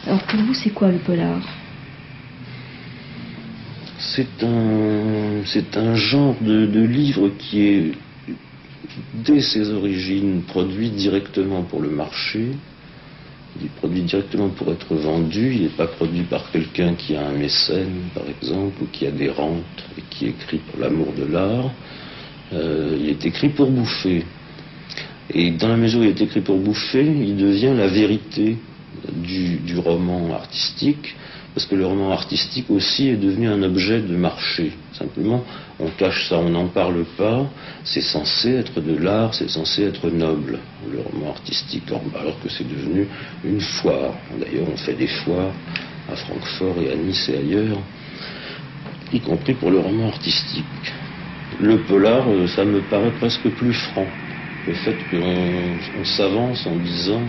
Alors pour vous, c'est quoi le polar? C'est un genre de livre qui est, dès ses origines, produit directement pour le marché. Il est produit directement pour être vendu. Il n'est pas produit par quelqu'un qui a un mécène, par exemple, ou qui a des rentes et qui écrit pour l'amour de l'art. Il est écrit pour bouffer. Et dans la mesure où il est écrit pour bouffer, il devient la vérité du roman artistique, parce que le roman artistique aussi est devenu un objet de marché. Simplement, on cache ça, on n'en parle pas, c'est censé être de l'art, c'est censé être noble, le roman artistique, alors que c'est devenu une foire. D'ailleurs, on fait des foires à Francfort et à Nice et ailleurs, y compris pour le roman artistique. Le polar, ça me paraît presque plus franc. Le fait qu'on s'avance en disant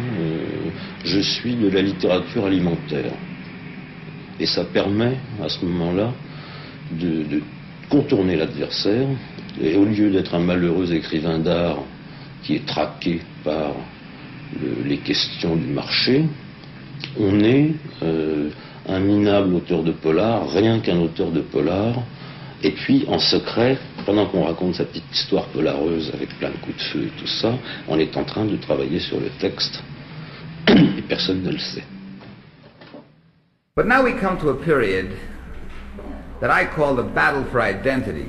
je suis de la littérature alimentaire. Et ça permet à ce moment-là de contourner l'adversaire, et au lieu d'être un malheureux écrivain d'art qui est traqué par les questions du marché, on est un minable auteur de polar, rien qu'un auteur de polar. Et puis, en secret, pendant qu'on raconte sa petite histoire polareuse avec plein de coups de feu et tout ça, on est en train de travailler sur le texte. Et personne ne le sait. But now we come to a period that I call the battle for identity.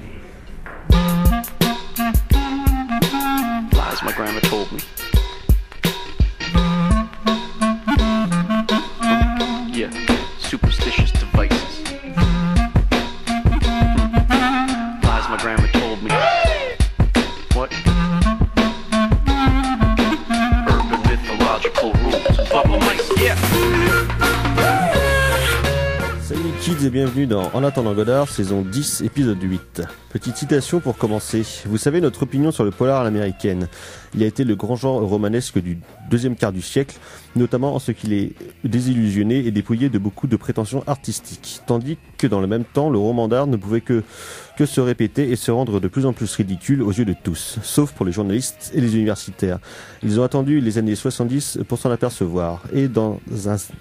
Lies my grandma told me. Yeah, superstitious devices. My grandma told me. What? Urban mythological rules. Bubble mice, yeah. Salut kids et bienvenue dans En attendant Godard, saison 10, épisode 8. Petite citation pour commencer. Vous savez notre opinion sur le polar à l'américaine. Il a été le grand genre romanesque du deuxième quart du siècle, notamment en ce qu'il est désillusionné et dépouillé de beaucoup de prétentions artistiques. Tandis que dans le même temps, le roman d'art ne pouvait que se répéter et se rendre de plus en plus ridicule aux yeux de tous, sauf pour les journalistes et les universitaires. Ils ont attendu les années 70 pour s'en apercevoir. Et dans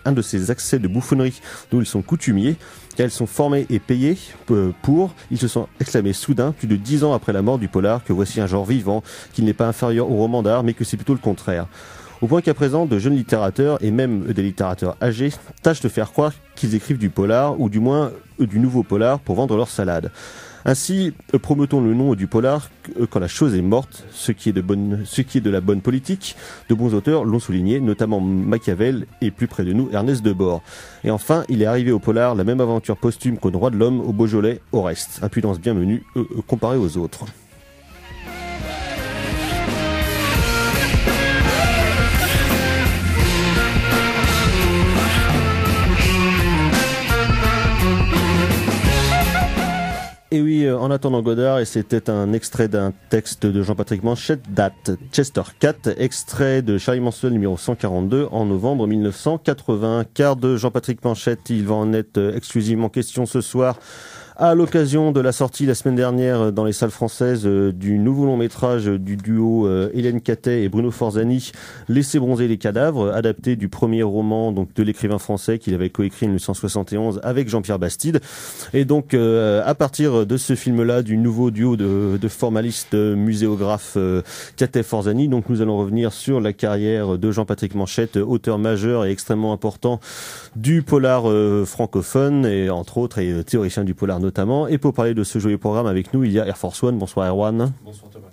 un de ces accès de bouffonnerie dont ils sont coutumiers, car ils sont formés et payés pour, ils se sont exclamés soudain, plus de 10 ans après la mort du polar, que voici un genre vivant, qu'il n'est pas inférieur au roman d'art, mais que c'est plutôt le contraire. Au point qu'à présent, de jeunes littérateurs, et même des littérateurs âgés, tâchent de faire croire qu'ils écrivent du polar, ou du moins du nouveau polar, pour vendre leur salade. Ainsi, promettons le nom du polar quand la chose est morte, ce qui est de la bonne politique. De bons auteurs l'ont souligné, notamment Machiavel et plus près de nous, Ernest de Borg. Et enfin, il est arrivé au polar la même aventure posthume qu'au Droit de l'homme, au Beaujolais, au reste. Impudence bienvenue, comparée aux autres. Et oui, en attendant Godard, et c'était un extrait d'un texte de Jean-Patrick Manchette, date Chester Cat, extrait de Charlie Manson numéro 142 en novembre 1980. Car de Jean-Patrick Manchette, il va en être exclusivement question ce soir, à l'occasion de la sortie la semaine dernière dans les salles françaises du nouveau long métrage du duo Hélène Cattet et Bruno Forzani, Laissez bronzer les cadavres, adapté du premier roman donc de l'écrivain français qu'il avait coécrit en 1971 avec Jean-Pierre Bastide. Et donc à partir de ce film-là, du nouveau duo de formalistes muséographes Cattet-Forzani, donc nous allons revenir sur la carrière de Jean-Patrick Manchette, auteur majeur et extrêmement important du polar francophone et entre autres et théoricien du polar notamment. Et pour parler de ce joyeux programme avec nous, il y a Air Force One. Bonsoir Erwan. Bonsoir Thomas.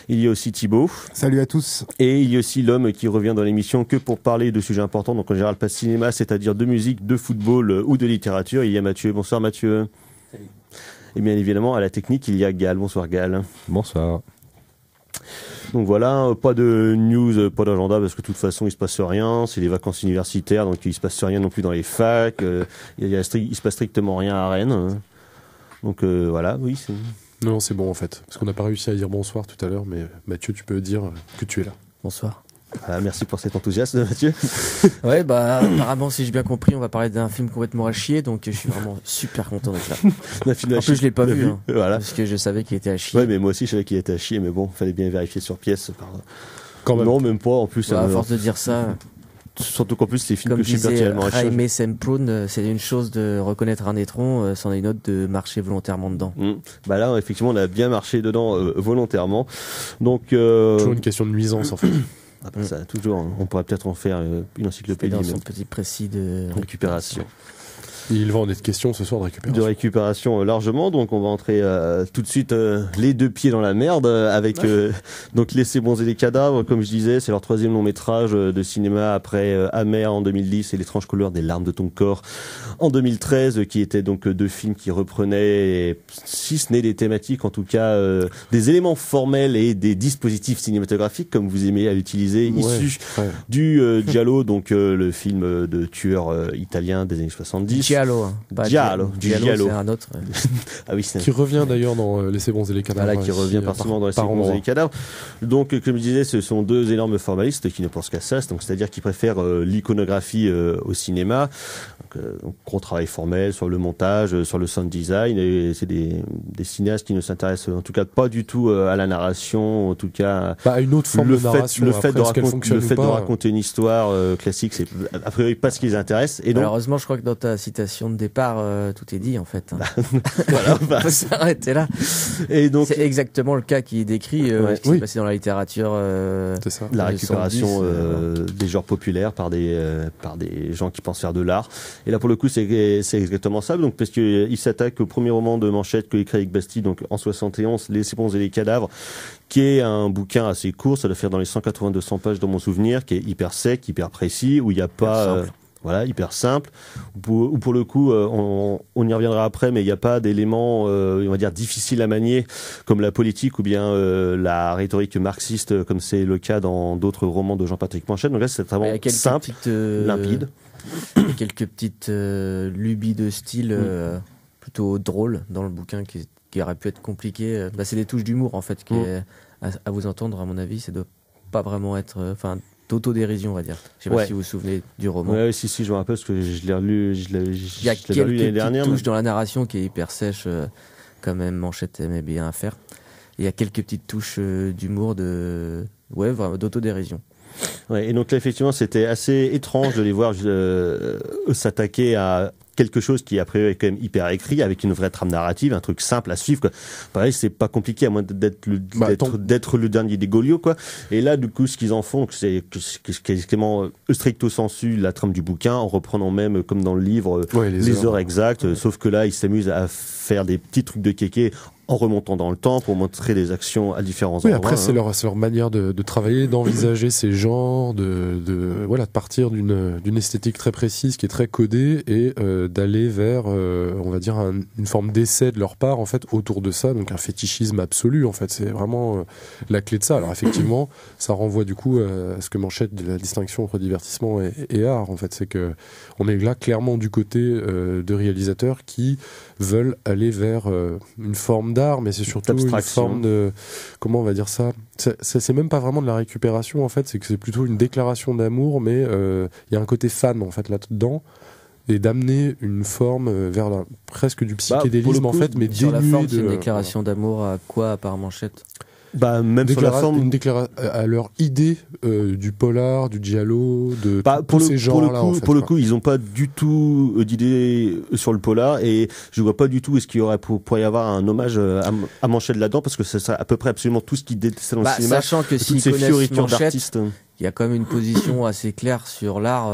Il y a aussi Thibaut. Salut à tous. Et il y a aussi l'homme qui revient dans l'émission que pour parler de sujets importants, donc en général pas de cinéma, c'est-à-dire de musique, de football ou de littérature. Il y a Mathieu. Bonsoir Mathieu. Salut. Et bien évidemment à la technique, il y a Gal. Bonsoir Gal. Bonsoir. Donc voilà, pas de news, pas d'agenda, parce que de toute façon il se passe rien, c'est les vacances universitaires, donc il se passe rien non plus dans les facs, il se passe strictement rien à Rennes. Donc voilà, oui. Non, c'est bon en fait, parce qu'on n'a pas réussi à dire bonsoir tout à l'heure, mais Mathieu, tu peux dire que tu es là. Bonsoir. Voilà, merci pour cet enthousiasme, Mathieu. Ouais, apparemment, si j'ai bien compris, on va parler d'un film complètement à chier, donc je suis vraiment super content d'être là. En plus, je l'ai pas vu, hein, voilà. Parce que je savais qu'il était à chier. Ouais, mais moi aussi, je savais qu'il était à chier, mais bon, fallait bien vérifier sur pièce. Quand même. Non, même pas, en plus. À force de dire ça. Surtout qu'en plus, c'est des films comme que je suis disait particulièrement Jaime Semprún, c'est une chose de reconnaître un étron, c'en est une autre de marcher volontairement dedans. Bah là, effectivement, on a bien marché dedans volontairement. Donc, toujours une question de nuisance, en fait. Après ça, toujours, on pourrait peut-être en faire une encyclopédie. Dans son petit précis de récupération. Il va en être question ce soir de récupération largement, donc on va entrer tout de suite les deux pieds dans la merde avec donc Laissez bronzer les cadavres, comme je disais, c'est leur 3e long métrage de cinéma après Amer en 2010 et L'étrange couleur des larmes de ton corps en 2013, qui étaient donc 2 films qui reprenaient, si ce n'est des thématiques, en tout cas des éléments formels et des dispositifs cinématographiques, comme vous aimez à l'utiliser, issus du Giallo, donc le film de tueur italien des années 70. Giallo, c'est un autre. Ah oui, qui revient d'ailleurs dans Laissez bronzer les cadavres. Voilà, qui revient partiellement dans Laissez bronzer les cadavres. Donc, comme je disais, ce sont 2 énormes formalistes qui ne pensent qu'à ça, donc c'est-à-dire qu'ils préfèrent l'iconographie au cinéma. Donc, gros travail formel sur le montage, sur le sound design, et c'est des cinéastes qui ne s'intéressent en tout cas pas du tout à la narration, en tout cas à une autre forme de narration. Le fait de raconter une histoire classique, c'est a priori pas ce qui les intéresse. Et donc, malheureusement, je crois que dans ta citation de départ, tout est dit en fait. Voilà, on peut s'arrêter là. Et donc, c'est exactement le cas qui décrit ce qui s'est passé dans la littérature. C'est ça. La récupération des genres populaires par des gens qui pensent faire de l'art. Et là, pour le coup, c'est exactement ça. Donc, parce que il s'attaque au premier roman de Manchette que écrit avec Bastille, donc en 71, Laissez bronzer les cadavres, qui est un bouquin assez court, ça doit faire dans les 180-200 pages dans mon souvenir, qui est hyper sec, hyper précis, où il n'y a pas... Voilà, hyper simple. Ou pour le coup, on y reviendra après, mais il n'y a pas d'éléments, on va dire, difficiles à manier, comme la politique ou bien la rhétorique marxiste, comme c'est le cas dans d'autres romans de Jean-Patrick Manchette. Donc là, c'est vraiment simple, limpide. Quelques petites lubies de style plutôt drôles dans le bouquin qui auraient pu être compliquées. C'est des touches d'humour, en fait, qui est, à vous entendre, à mon avis, ça doit pas vraiment être... d'autodérision, on va dire. Je sais pas si vous vous souvenez du roman. Ouais, si, je me rappelle parce que je l'ai relu, il y a quelques l'année dernière. Touches dans la narration qui est hyper sèche, quand même Manchette aimait bien à faire. Il y a quelques petites touches d'humour, d'autodérision. Ouais, et donc là, effectivement, c'était assez étrange de les voir s'attaquer à quelque chose qui après est quand même hyper écrit, avec une vraie trame narrative, un truc simple à suivre, quoi. Pareil, c'est pas compliqué à moins d'être le dernier des Gaulios, quoi. Et là, du coup, ce qu'ils en font, c'est quasiment stricto sensu la trame du bouquin, en reprenant même, comme dans le livre, les heures exactes, sauf que là, ils s'amusent à faire des petits trucs de kéké en remontant dans le temps pour montrer des actions à différents endroits. Après, c'est leur manière de travailler, d'envisager ces genres, de partir d'une esthétique très précise qui est très codée et d'aller vers, on va dire, une forme d'essai de leur part, en fait, autour de ça, donc un fétichisme absolu, en fait. C'est vraiment la clé de ça. Alors, effectivement, ça renvoie du coup à ce que Manchette de la distinction entre divertissement et art, en fait. C'est que on est là clairement du côté de réalisateurs qui veulent aller vers une forme d'art, mais c'est surtout une forme de... Comment on va dire ça ? C'est même pas vraiment de la récupération, en fait, c'est que c'est plutôt une déclaration d'amour, mais il y a un côté fan, en fait, là-dedans, et d'amener une forme vers presque du psychédélisme, en fait, mais sur la forme, de... c'est une déclaration d'amour à quoi, à part Manchette ? Même sur la forme, à leur idée du polar, du giallo, de tous ces genres-là. Pour le coup, ils n'ont pas du tout d'idée sur le polar, et je vois pas du tout est-ce qu'il y aurait pourrait y avoir un hommage à Manchette là-dedans, parce que ça serait à peu près absolument tout ce qui détestait dans le cinéma. Sachant que s'ils connaissent Manchette, il y a quand même une position assez claire sur l'art.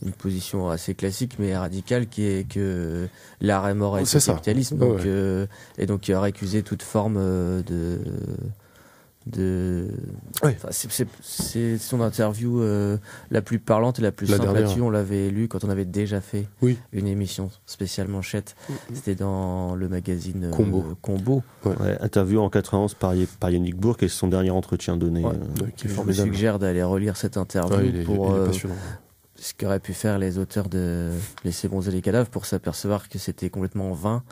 Une position assez classique mais radicale qui est que l'art est mort avec le capitalisme, donc, et donc il aurait accusé toute forme c'est son interview la plus parlante et la plus simple là-dessus. On l'avait lu quand on avait déjà fait une émission spéciale Manchette. C'était dans le magazine Combo. Interview en 91 par Yannick Bourque, et son dernier entretien donné. Je me suggère d'aller relire cette interview pour ce qu'auraient pu faire les auteurs de Laissez bronzer les cadavres, pour s'apercevoir que c'était complètement vain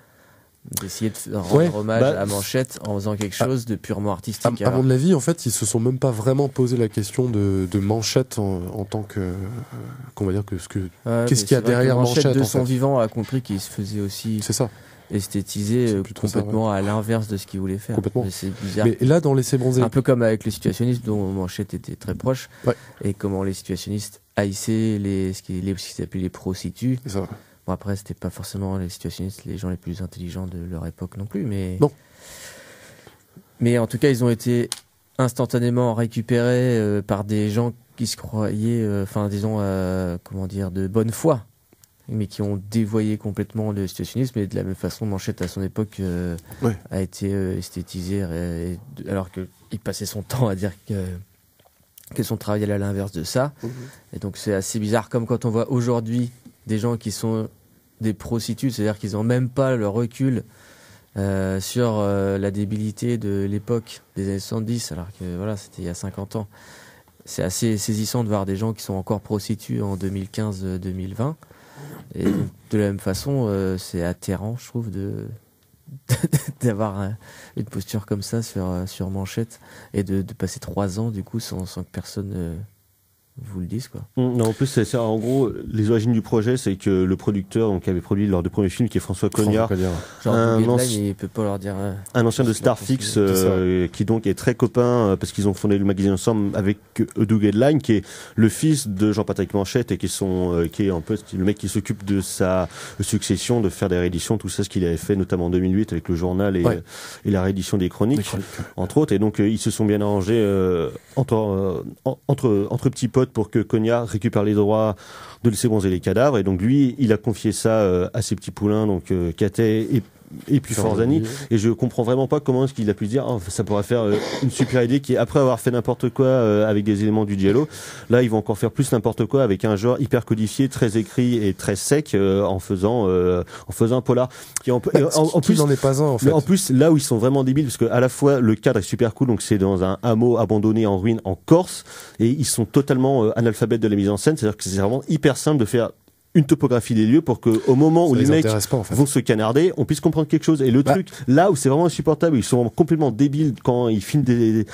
d'essayer de rendre hommage à Manchette en faisant quelque chose de purement artistique. À mon avis, en fait, ils se sont même pas vraiment posé la question de Manchette en tant que qu'on va dire qu'est-ce qu'il y a derrière Manchette de son vivant a compris qu'il se faisait aussi esthétisé complètement à l'inverse de ce qu'il voulait faire. Complètement. Mais c'est bizarre. Mais là, dans Laissez bronzer, un peu comme avec les situationnistes dont Manchette était très proche, et comment les situationnistes haïssait ce qui s'appelait les prostituées. C'est ça. Bon, après, c'était pas forcément les situationnistes, les gens les plus intelligents de leur époque non plus, mais... Non. Mais en tout cas, ils ont été instantanément récupérés par des gens qui se croyaient, de bonne foi, mais qui ont dévoyé complètement le situationnisme. Et de la même façon, Manchette, à son époque, a été esthétisé, alors qu'il passait son temps à dire que son travail allait à l'inverse de ça. Et donc, c'est assez bizarre, comme quand on voit aujourd'hui des gens qui sont des prostituées, c'est-à-dire qu'ils n'ont même pas le recul sur la débilité de l'époque des années 70, alors que voilà, c'était il y a 50 ans. C'est assez saisissant de voir des gens qui sont encore prostituées en 2015-2020. Et donc, de la même façon, c'est atterrant, je trouve, d'avoir une posture comme ça sur Manchette et de passer 3 ans du coup sans que personne vous le dise, quoi. Non, en plus, c'est en gros, les origines du projet, c'est que le producteur, donc, qui avait produit leurs 2 premiers films, qui est François Cognard, il peut pas leur dire. un ancien de Starfix, qui donc est très copain, parce qu'ils ont fondé le magazine ensemble avec Doug Headline, qui est le fils de Jean-Patrick Manchette et qui est un peu le mec qui s'occupe de sa succession, de faire des rééditions, tout ça, ce qu'il avait fait notamment en 2008 avec le journal et la réédition des chroniques, entre autres. Et donc, ils se sont bien arrangés entre petits potes pour que Cognard récupère les droits de laisser bronzer les cadavres. Et donc lui, il a confié ça à ses petits poulains, donc Catet et puis Forzani. Et je comprends vraiment pas comment est-ce qu'il a pu dire ça pourrait faire une super idée, qui après avoir fait n'importe quoi avec des éléments du giallo, là ils vont encore faire plus n'importe quoi avec un genre hyper codifié, très écrit et très sec, en faisant un polar qui en plus n'en est pas un, en fait. Mais en plus, là où ils sont vraiment débiles, parce que à la fois le cadre est super cool, donc c'est dans un hameau abandonné en ruine en Corse, et ils sont totalement analphabètes de la mise en scène, c'est-à-dire que c'est vraiment hyper simple de faire une topographie des lieux pour que au moment où les mecs vont se canarder, on puisse comprendre quelque chose. Et le truc, là où c'est vraiment insupportable, ils sont complètement débiles quand ils filment des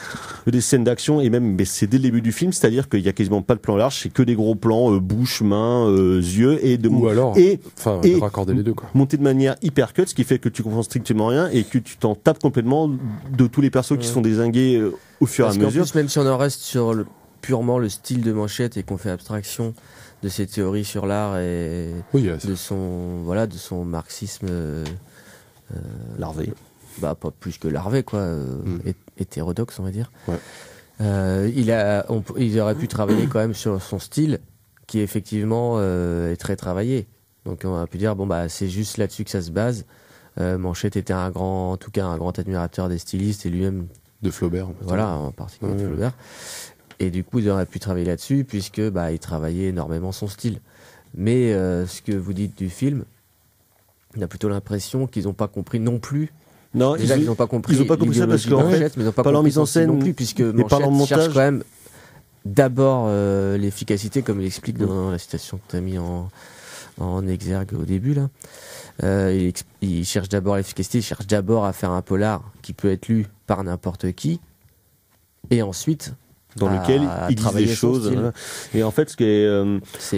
scènes d'action, et même, mais c'est dès le début du film, c'est-à-dire qu'il y a quasiment pas de plan large, c'est que des gros plans, bouche, main, yeux, raccorder les deux, quoi. Monté de manière hyper cut, ce qui fait que tu comprends strictement rien et que tu t'en tapes complètement de tous les persos qui sont dézingués au fur et à mesure. Plus, même si on en reste sur purement le style de Manchette et qu'on fait abstraction de ses théories sur l'art et de son marxisme larvé, pas plus que larvé, quoi, hétérodoxe, on va dire. Il aurait pu travailler quand même sur son style qui effectivement est très travaillé, donc on a pu dire c'est juste là-dessus que ça se base. Manchette était un grand admirateur des stylistes et lui-même de Flaubert, en particulier de Flaubert. Et du coup, il aurait pu travailler là-dessus, puisque il travaillait énormément son style. Mais ce que vous dites du film, on a plutôt l'impression qu'ils n'ont pas compris non plus. Non, ils n'ont pas compris. Ils n'ont pas compris ça parce qu'en fait, mais ils n'ont pas compris mise en scène non plus, puisque Manchette cherche quand même d'abord l'efficacité, comme il explique dans la citation que tu as mis en exergue au début là. Il cherche d'abord l'efficacité, il cherche d'abord à faire un polar qui peut être lu par n'importe qui, et ensuite dans lequel ils disent des choses. Et en fait, ce qui est,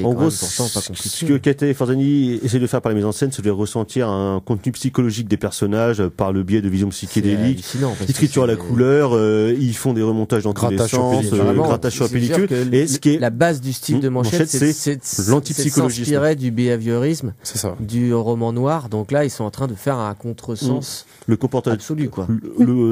en gros, ce que Catet et Forzani essaient de faire par la mise en scène, c'est de ressentir un contenu psychologique des personnages par le biais de visions psychédéliques, l'écriture à la couleur, ils font des remontages dans tous les sens, grattage sur la pellicule. Et ce qui est la base du style de Manchette, c'est l'antipsychologisme. C'est s'inspirer du behaviorisme, du roman noir. Donc là, ils sont en train de faire un contresens. Le comportement absolu, quoi.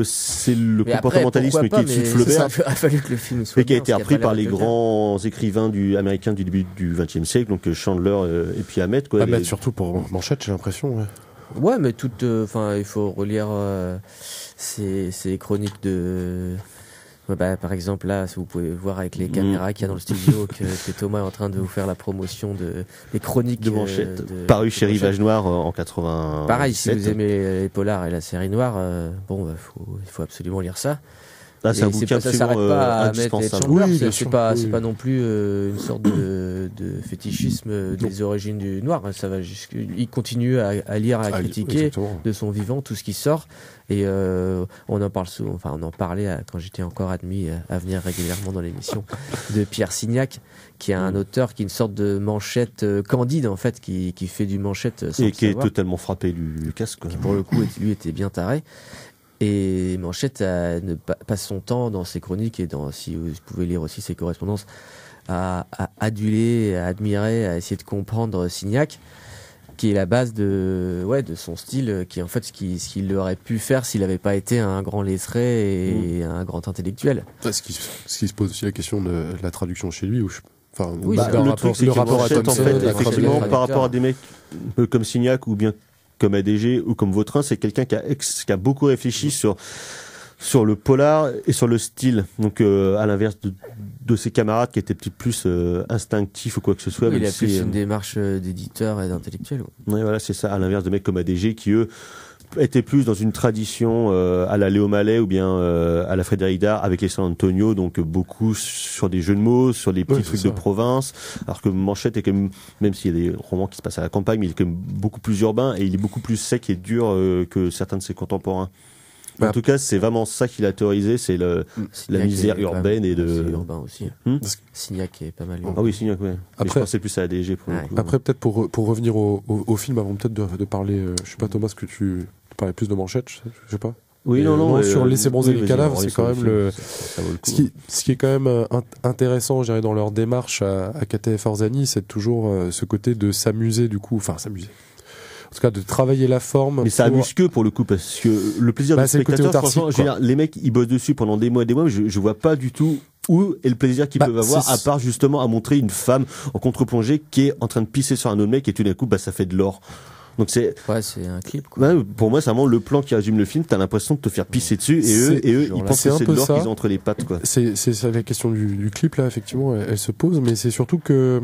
C'est le comportementalisme qui est dessus de Flaubert. Il a fallu que le film et qui a été appris par les grands écrivains américains du début du XXe siècle, donc Chandler et puis Hammett, quoi. Hammett surtout pour Manchette, j'ai l'impression. Ouais, mais il faut relire ces chroniques de. Par exemple, là, si vous pouvez voir avec les caméras qu'il y a dans le studio que Thomas est en train de vous faire la promotion des chroniques de Manchette, paru chez Rivage Noir en 80. Pareil, si vous aimez les polars et la série noire, il faut absolument lire ça. Là, c'est un bouquin ça s'arrête pas à mettre c'est pas non plus une sorte de fétichisme des origines du noir. Ça va il continue à lire, à critiquer de son vivant tout ce qui sort. Et on en parle souvent. On en parlait quand j'étais encore admis à venir régulièrement dans l'émission de Pierre Signac, qui est un auteur qui est une sorte de Manchette candide en fait, qui fait du Manchette sans et qui est totalement frappé du casque. Qui pour le coup lui était bien taré. Et Manchette passe son temps dans ses chroniques et si vous pouvez lire aussi ses correspondances à aduler, à admirer, à essayer de comprendre Signac, qui est la base de son style, qui est en fait ce qu'il aurait pu faire s'il n'avait pas été un grand lettré et un grand intellectuel. Ce qui se pose aussi la question de la traduction chez lui, Oui, le truc, c'est le que rapport à Manchette, en Thompson, fait, la effectivement, traduction. par rapport à des mecs un peu comme Signac ou bien comme ADG ou comme Vautrin, c'est quelqu'un qui a beaucoup réfléchi sur le polar et sur le style. Donc, à l'inverse de ses camarades qui étaient peut-être plus instinctifs ou quoi que ce soit. Oui, il même a si, plus une démarche d'éditeur et d'intellectuel. Ouais, voilà, c'est ça. À l'inverse de mecs comme ADG qui, eux, étaient plus dans une tradition à la Léo Mallet ou bien à la Frédéric Dard avec les San Antonio, donc beaucoup sur des jeux de mots, sur des petits trucs de province, alors que Manchette est quand même s'il y a des romans qui se passent à la campagne, mais il est quand même beaucoup plus urbain et il est beaucoup plus sec et dur que certains de ses contemporains. En tout cas, c'est vraiment ça qu'il a théorisé, c'est la misère urbaine et de... C'est urbain aussi. Signac est pas mal urbain. Ah oui, Signac, ouais. Après, je pensais plus à ADG pour le coup. Après, peut-être pour revenir au film, avant peut-être de parler, je sais pas Thomas, que tu parlais plus de Manchette, je sais pas. Oui, non, sur Laisser bronzer les cadavres, c'est quand même ça vaut le coup. Ce qui est quand même intéressant, je dirais, dans leur démarche à KTF Orzani, c'est toujours ce côté de s'amuser, du coup, enfin s'amuser. En tout cas, de travailler la forme. Mais ça amuse que pour le coup, parce que le plaisir du spectateur, franchement, je veux dire, les mecs, ils bossent dessus pendant des mois et des mois, je vois pas du tout où est le plaisir qu'ils peuvent avoir, à part justement à montrer une femme en contre-plongée qui est en train de pisser sur un autre mec et tout d'un coup, ça fait de l'or. Donc c'est un clip, quoi. Pour moi, c'est vraiment le plan qui résume le film. T'as l'impression de te faire pisser dessus et eux, ils pensent que c'est de l'or qu'ils ont entre les pattes, quoi. C'est la question du clip là, effectivement, elle se pose, mais c'est surtout que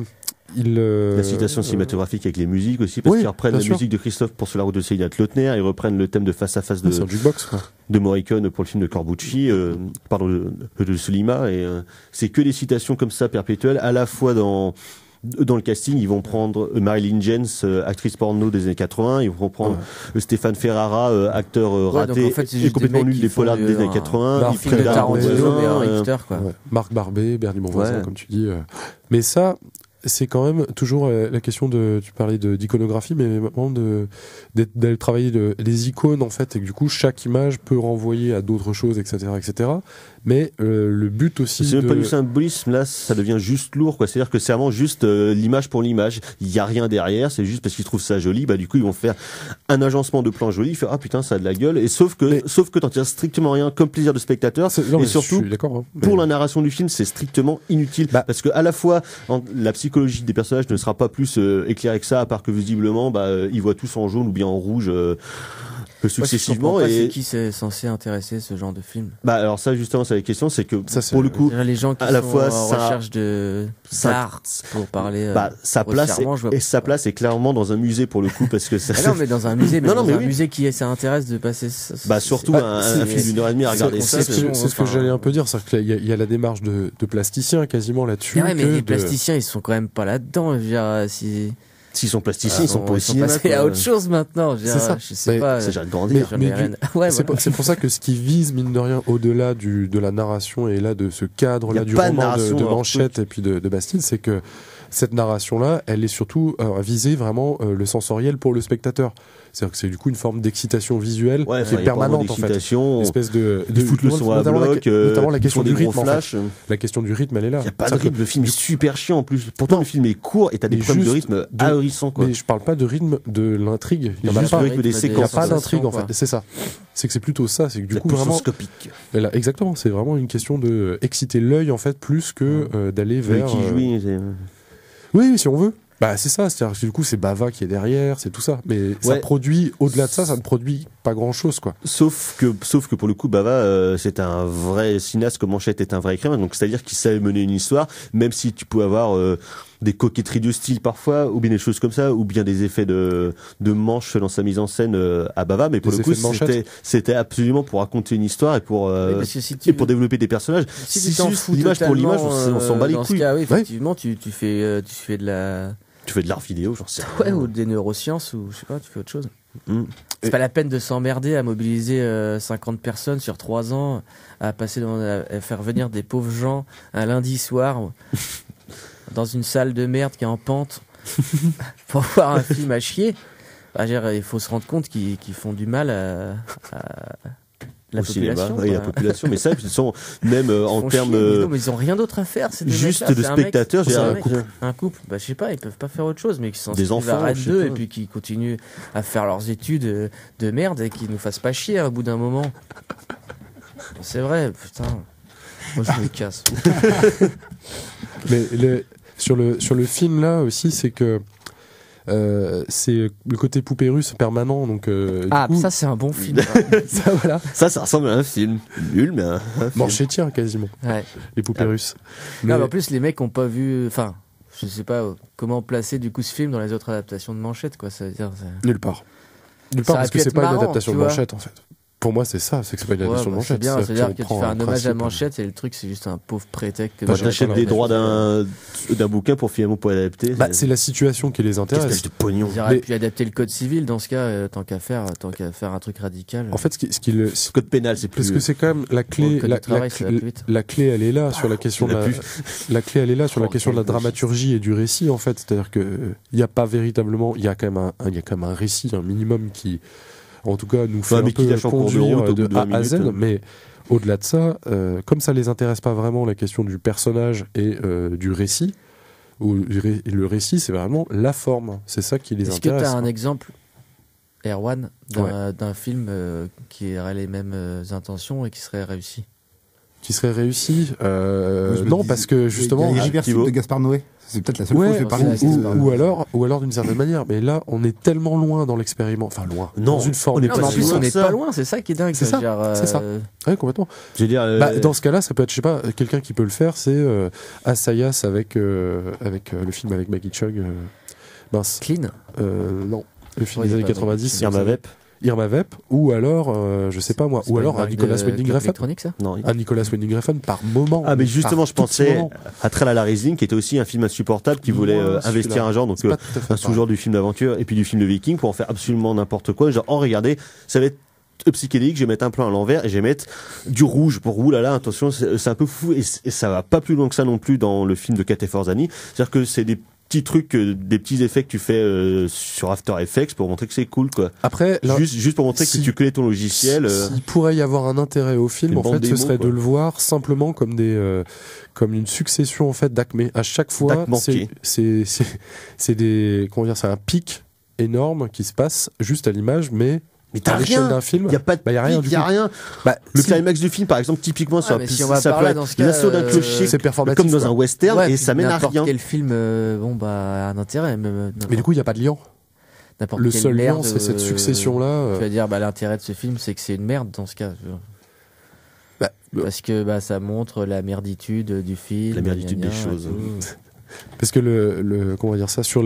la citation cinématographique avec les musiques aussi, parce qu'ils reprennent la musique de Christophe pour Sur la route de Céline Lautner, ils reprennent le thème de Face à Face de Morricone pour le film de Corbucci, de Sulima, et c'est que des citations comme ça perpétuelles, à la fois dans le casting, ils vont prendre Marilyn James, actrice porno des années 80, ils vont prendre Stéphane Ferrara, acteur raté, en fait, et complètement nul des polars des années 80, ils prennent Marc Barbet, Bernie Bonvoisin, comme tu dis. Mais ça, c'est quand même toujours la question tu parlais d'iconographie, mais maintenant d'aller travailler les icônes, en fait, et que du coup, chaque image peut renvoyer à d'autres choses, etc., etc. Mais le but aussi. C'est même pas du symbolisme, là, ça devient juste lourd, quoi. C'est-à-dire que c'est vraiment juste l'image pour l'image. Il y a rien derrière, c'est juste parce qu'ils trouvent ça joli. Du coup, ils vont faire un agencement de plan joli. Ils font, ah putain, ça a de la gueule. Et sauf que t'en tires strictement rien comme plaisir de spectateur. Et surtout, pour la narration du film, c'est strictement inutile. Parce que à la fois, la psychologie des personnages ne sera pas plus éclairée que ça, à part que visiblement, ils voient tous en jaune ou bien en rouge. Successivement. C'est qui c'est censé intéresser ce genre de film? Alors ça, justement, c'est la question, c'est que pour le coup, les gens qui à la sont fois en recherche d'art, pour parler. Sa place est clairement dans un musée pour le coup, parce que ça. Non, mais dans un musée, un musée qui s'intéresse de passer. Surtout un film d'une heure et demie à regarder ça. C'est ce que j'allais un peu dire, c'est qu'il y a la démarche de plasticien quasiment là-dessus. Mais les plasticiens, ils sont quand même pas là-dedans. Je veux dire, s'ils sont plasticiens, ils sont pas au cinéma. Passés à autre chose maintenant. C'est ça. Je sais pas. C'est déjà de grandir. C'est pour ça que ce qui vise, mine de rien, au-delà de la narration et là de ce cadre-là du roman de Manchette et puis de Bastide, c'est que cette narration-là, elle est surtout à viser vraiment le sensoriel pour le spectateur. C'est-à-dire que c'est du coup une forme d'excitation visuelle qui est permanente en fait. Une espèce de foutre le son à bloc, notamment la question du rythme. En fait. La La question du rythme, elle est là. Il y a pas de rythme. Le film est super chiant en plus. Pourtant le film est court et t'as des problèmes de rythme ahurissants. Mais je parle pas de rythme de l'intrigue. Il y a juste le rythme des séquences. Il n'y a pas d'intrigue en fait. C'est ça. C'est que c'est plutôt ça. C'est que du coup vraiment. Exactement. C'est vraiment une question de exciter l'œil en fait plus que d'aller vers. Qui jouit. Oui, si on veut. C'est ça, c'est-à-dire que du coup c'est Bava qui est derrière, c'est tout ça. Mais ça produit, au-delà de ça ne produit pas grand-chose, quoi. Sauf que pour le coup, Bava, c'est un vrai cinéaste, comme Manchette est un vrai écrivain. Donc c'est-à-dire qu'il savait mener une histoire, même si tu peux avoir des coquetteries de style parfois, ou bien des choses comme ça, ou bien des effets de manche dans sa mise en scène à Bava. Mais pour le coup, c'était absolument pour raconter une histoire et pour développer des personnages. Si tu t'en fous l'image pour l'image, on s'en bat les couilles. Dans ce cas, effectivement, tu fais de la... Tu fais de l'art vidéo, j'en sais rien. Ou des neurosciences, ou je sais pas, tu fais autre chose. C'est pas la peine de s'emmerder à mobiliser 50 personnes sur 3 ans, à faire venir des pauvres gens un lundi soir dans une salle de merde qui est en pente pour voir un film à chier. Il faut se rendre compte qu'ils font du mal à La au cinéma, population, et la quoi. population, mais ça, ils sont même en Font termes chier, mais non, mais ils ont rien d'autre à faire. Ces deux juste mecs-là. de C'est un mec- spectateurs, c'est j'ai un un mec- couple. Un couple, bah je sais pas, ils peuvent pas faire autre chose, mais qui sont Des enfants, à je sais 2 pas. et puis qui continuent à faire leurs études de merde et qui nous fassent pas chier au bout d'un moment. C'est vrai, putain. Moi je me casse. Mais sur le film là aussi, c'est que c'est le côté poupée russe permanent. Donc, Ah, du coup, ça c'est un bon film. ça, voilà. Ça ressemble à un film nul, mais un film. Manchetien quasiment, Ouais. les poupées russes. Mais, Non, mais en plus les mecs ont pas vu. Enfin, je sais pas comment placer du coup ce film dans les autres adaptations de Manchette, quoi. Ça veut dire. nulle part. Nulle Ça part, aurait parce que pu c'est être pas une marrant, adaptation tu de vois. Manchette en fait. Pour moi, c'est ça, c'est que c'est pas une Ouais, adaptation de bah, c'est Manchette. bien, c'est-à-dire que tu reprend fais un hommage à principe. Manchette et le truc c'est juste un pauvre prétexte. que Quand Manchette t'achètes aurait des fait. droits d'un bouquin pour finalement pour adapter. Bah, c'est la situation qui les qu'est-ce intéresse. de pognon. Ils auraient Mais- pu adapter le code civil dans ce cas, tant qu'à faire un truc radical. En fait, ce qui le, Code pénal, c'est plus. parce que c'est quand même la clé, le code la, du travail, la- ça va plus vite. la clé, elle est là sur la question de Ça va la clé, elle est là sur la Oh, question de la quel dramaturgie et du récit en fait. C'est-à-dire que il y a pas véritablement, il y a quand même un récit, un minimum qui, en tout cas, nous fait mais un qui peu lâche en cours de conduire route au de bout de A 20 à Z. minutes. Mais au-delà de ça, comme ça les intéresse pas vraiment la question du personnage et du récit, ou le récit, c'est vraiment la forme. C'est ça qui les Est-ce que tu intéresse. as un exemple, Erwan, d'un film qui aurait les mêmes intentions et qui serait réussi? Qui serait réussi Moi, je me Non, dis- parce que justement, il y a Irréversible Thibaut. de Gaspard Noé. C'est peut-être la seule fois où ouais, je vais parler de c'est Gaspard Noé. ou alors d'une certaine manière. Mais là, on est tellement loin dans l'expériment, enfin loin, Non, dans une forme. on est Non, pas mais en si plus, loin on que n'est ça. pas loin, c'est ça qui est dingue. C'est ça, c'est ça. Ouais, complètement. Je veux dire. Bah, dans ce cas-là, ça peut être, je sais pas, quelqu'un qui peut le faire, c'est Assayas avec le film avec Maggie Chung. Mince. Clean. Non, le film Oui, des années pas 90. Irma Vep. Irma Vep, ou alors, je sais pas moi, C'est ou pas alors une un marque Nicolas de Winding club Refn. électronique, ça? Non. Un Nicolas Winding Refn par moment. Ah, mais justement, par je tout petit pensais moment. à Trail à la Rising, qui était aussi un film insupportable, qui voulait Moi, investir celui-là, un genre, donc c'est pas tout à fait un sous-genre du film d'aventure et puis du film de viking pour en faire absolument n'importe quoi. Genre, oh regardez, ça va être psychédélique, je vais mettre un plan à l'envers et je vais mettre du rouge pour ouh là là, attention, c'est un peu fou et ça va pas plus loin que ça non plus dans le film de Kate Forzani. C'est-à-dire que c'est des petits trucs, des petits effets que tu fais sur After Effects pour montrer que c'est cool quoi. Après, là, Juste pour montrer si- que tu connais ton logiciel. S'il pourrait y avoir un intérêt au film, Une en bande fait, ce démo, serait quoi. de le voir simplement comme comme une succession en fait d'acmé. À chaque fois, D'actes manqués. c'est des, comment dire, c'est un pic énorme qui se passe juste à l'image, mais Mais t'as à l'échelle rien. d'un film, Il y a pas de bah, y a rien pic, du y a tout. rien. Bah, Le si, climax du film, par exemple, typiquement, ça, mais si on va ça par peut là, être dans ce cas, l'assaut d'un clocher c'est performatif. comme dans quoi. un western Ouais, et puis ça mène à n'importe rien. quel film, bon bah, a un intérêt, même. Mais du coup, il n'y a pas de lien. n'importe Le quelle seul lien, merde, c'est cette succession-là. Tu vas dire, bah, l'intérêt de ce film, c'est que c'est une merde dans ce cas. Bah, Parce que bah, ça montre la merditude du film. La merditude gna, des gna, choses. et tout. Parce que comment on va dire ça, sur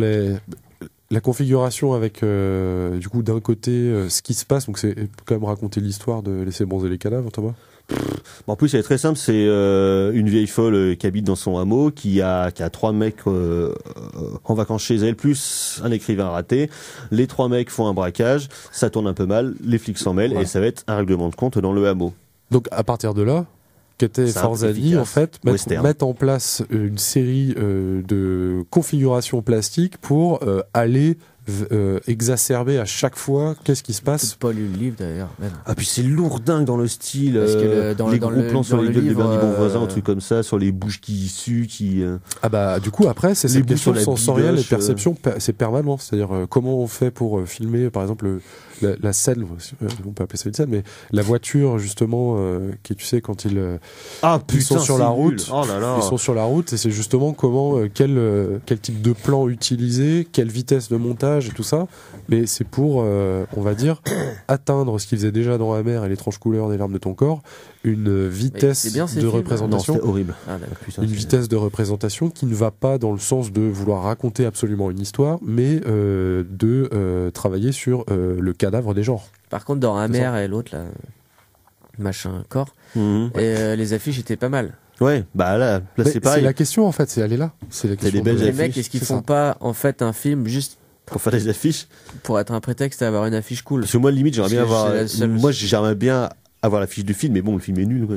la configuration avec du coup d'un côté ce qui se passe, donc c'est quand même raconter l'histoire de laisser bronzer les cadavres, Thomas. En plus, c'est très simple. C'est une vieille folle qui habite dans son hameau, qui a 3 mecs en vacances chez elle, plus un écrivain raté. Les 3 mecs font un braquage, ça tourne un peu mal, les flics s'en mêlent Ouais. et ça va être un règlement de compte dans le hameau. Donc à partir de là, qu'était Simple, Forzani efficace, en fait western. mettre en place une série de configurations plastiques pour aller exacerber à chaque fois qu'est-ce qui se J'ai passe. pas lu le livre d'ailleurs. même. Ah puis c'est lourdingue dans le style, Parce que dans les le- dans gros le- plans sur dans les le gueules des livre, Bernie Bonvoisin, un truc comme ça, sur les bouches qui suent, qui. Ah bah du coup après c'est Les cette bouts question sur la sensorielle et bidoche, perception, c'est permanent. C'est-à-dire comment on fait pour filmer par exemple la scène, on peut appeler ça une scène, mais la voiture justement qui tu sais quand Ah ils sont sur c'est la nul. route. Oh là là. Ils sont sur la route et c'est justement comment quel type de plan utiliser, quelle vitesse de montage et tout ça. Mais c'est pour on va dire atteindre ce qu'ils faisaient déjà dans la mer et l'étrange couleur des larmes de ton corps, une vitesse c'est bien, ces de films. Non, représentation. c'était horrible. Ah, d'accord. Putain, Une c'est- vitesse de représentation qui ne va pas dans le sens de vouloir raconter absolument une histoire, mais de travailler sur le cadavre des genres. Par contre, dans Amer et l'autre, là, machin corps, Mhm. et, les affiches étaient pas mal. Ouais, bah là Mais c'est pareil. la question en fait, c'est elle est là. C'est la question. des belles de- Les affiches, mecs, est-ce qu'ils c'est font ça. pas en fait un film juste Pour faire des affiches. pour être un prétexte à avoir une affiche cool? Parce que moi, limite, j'aimerais bien Parce que avoir. c'est la seule- Moi, j'aimerais bien avoir la fiche du film, mais bon, le film est nul. Quoi.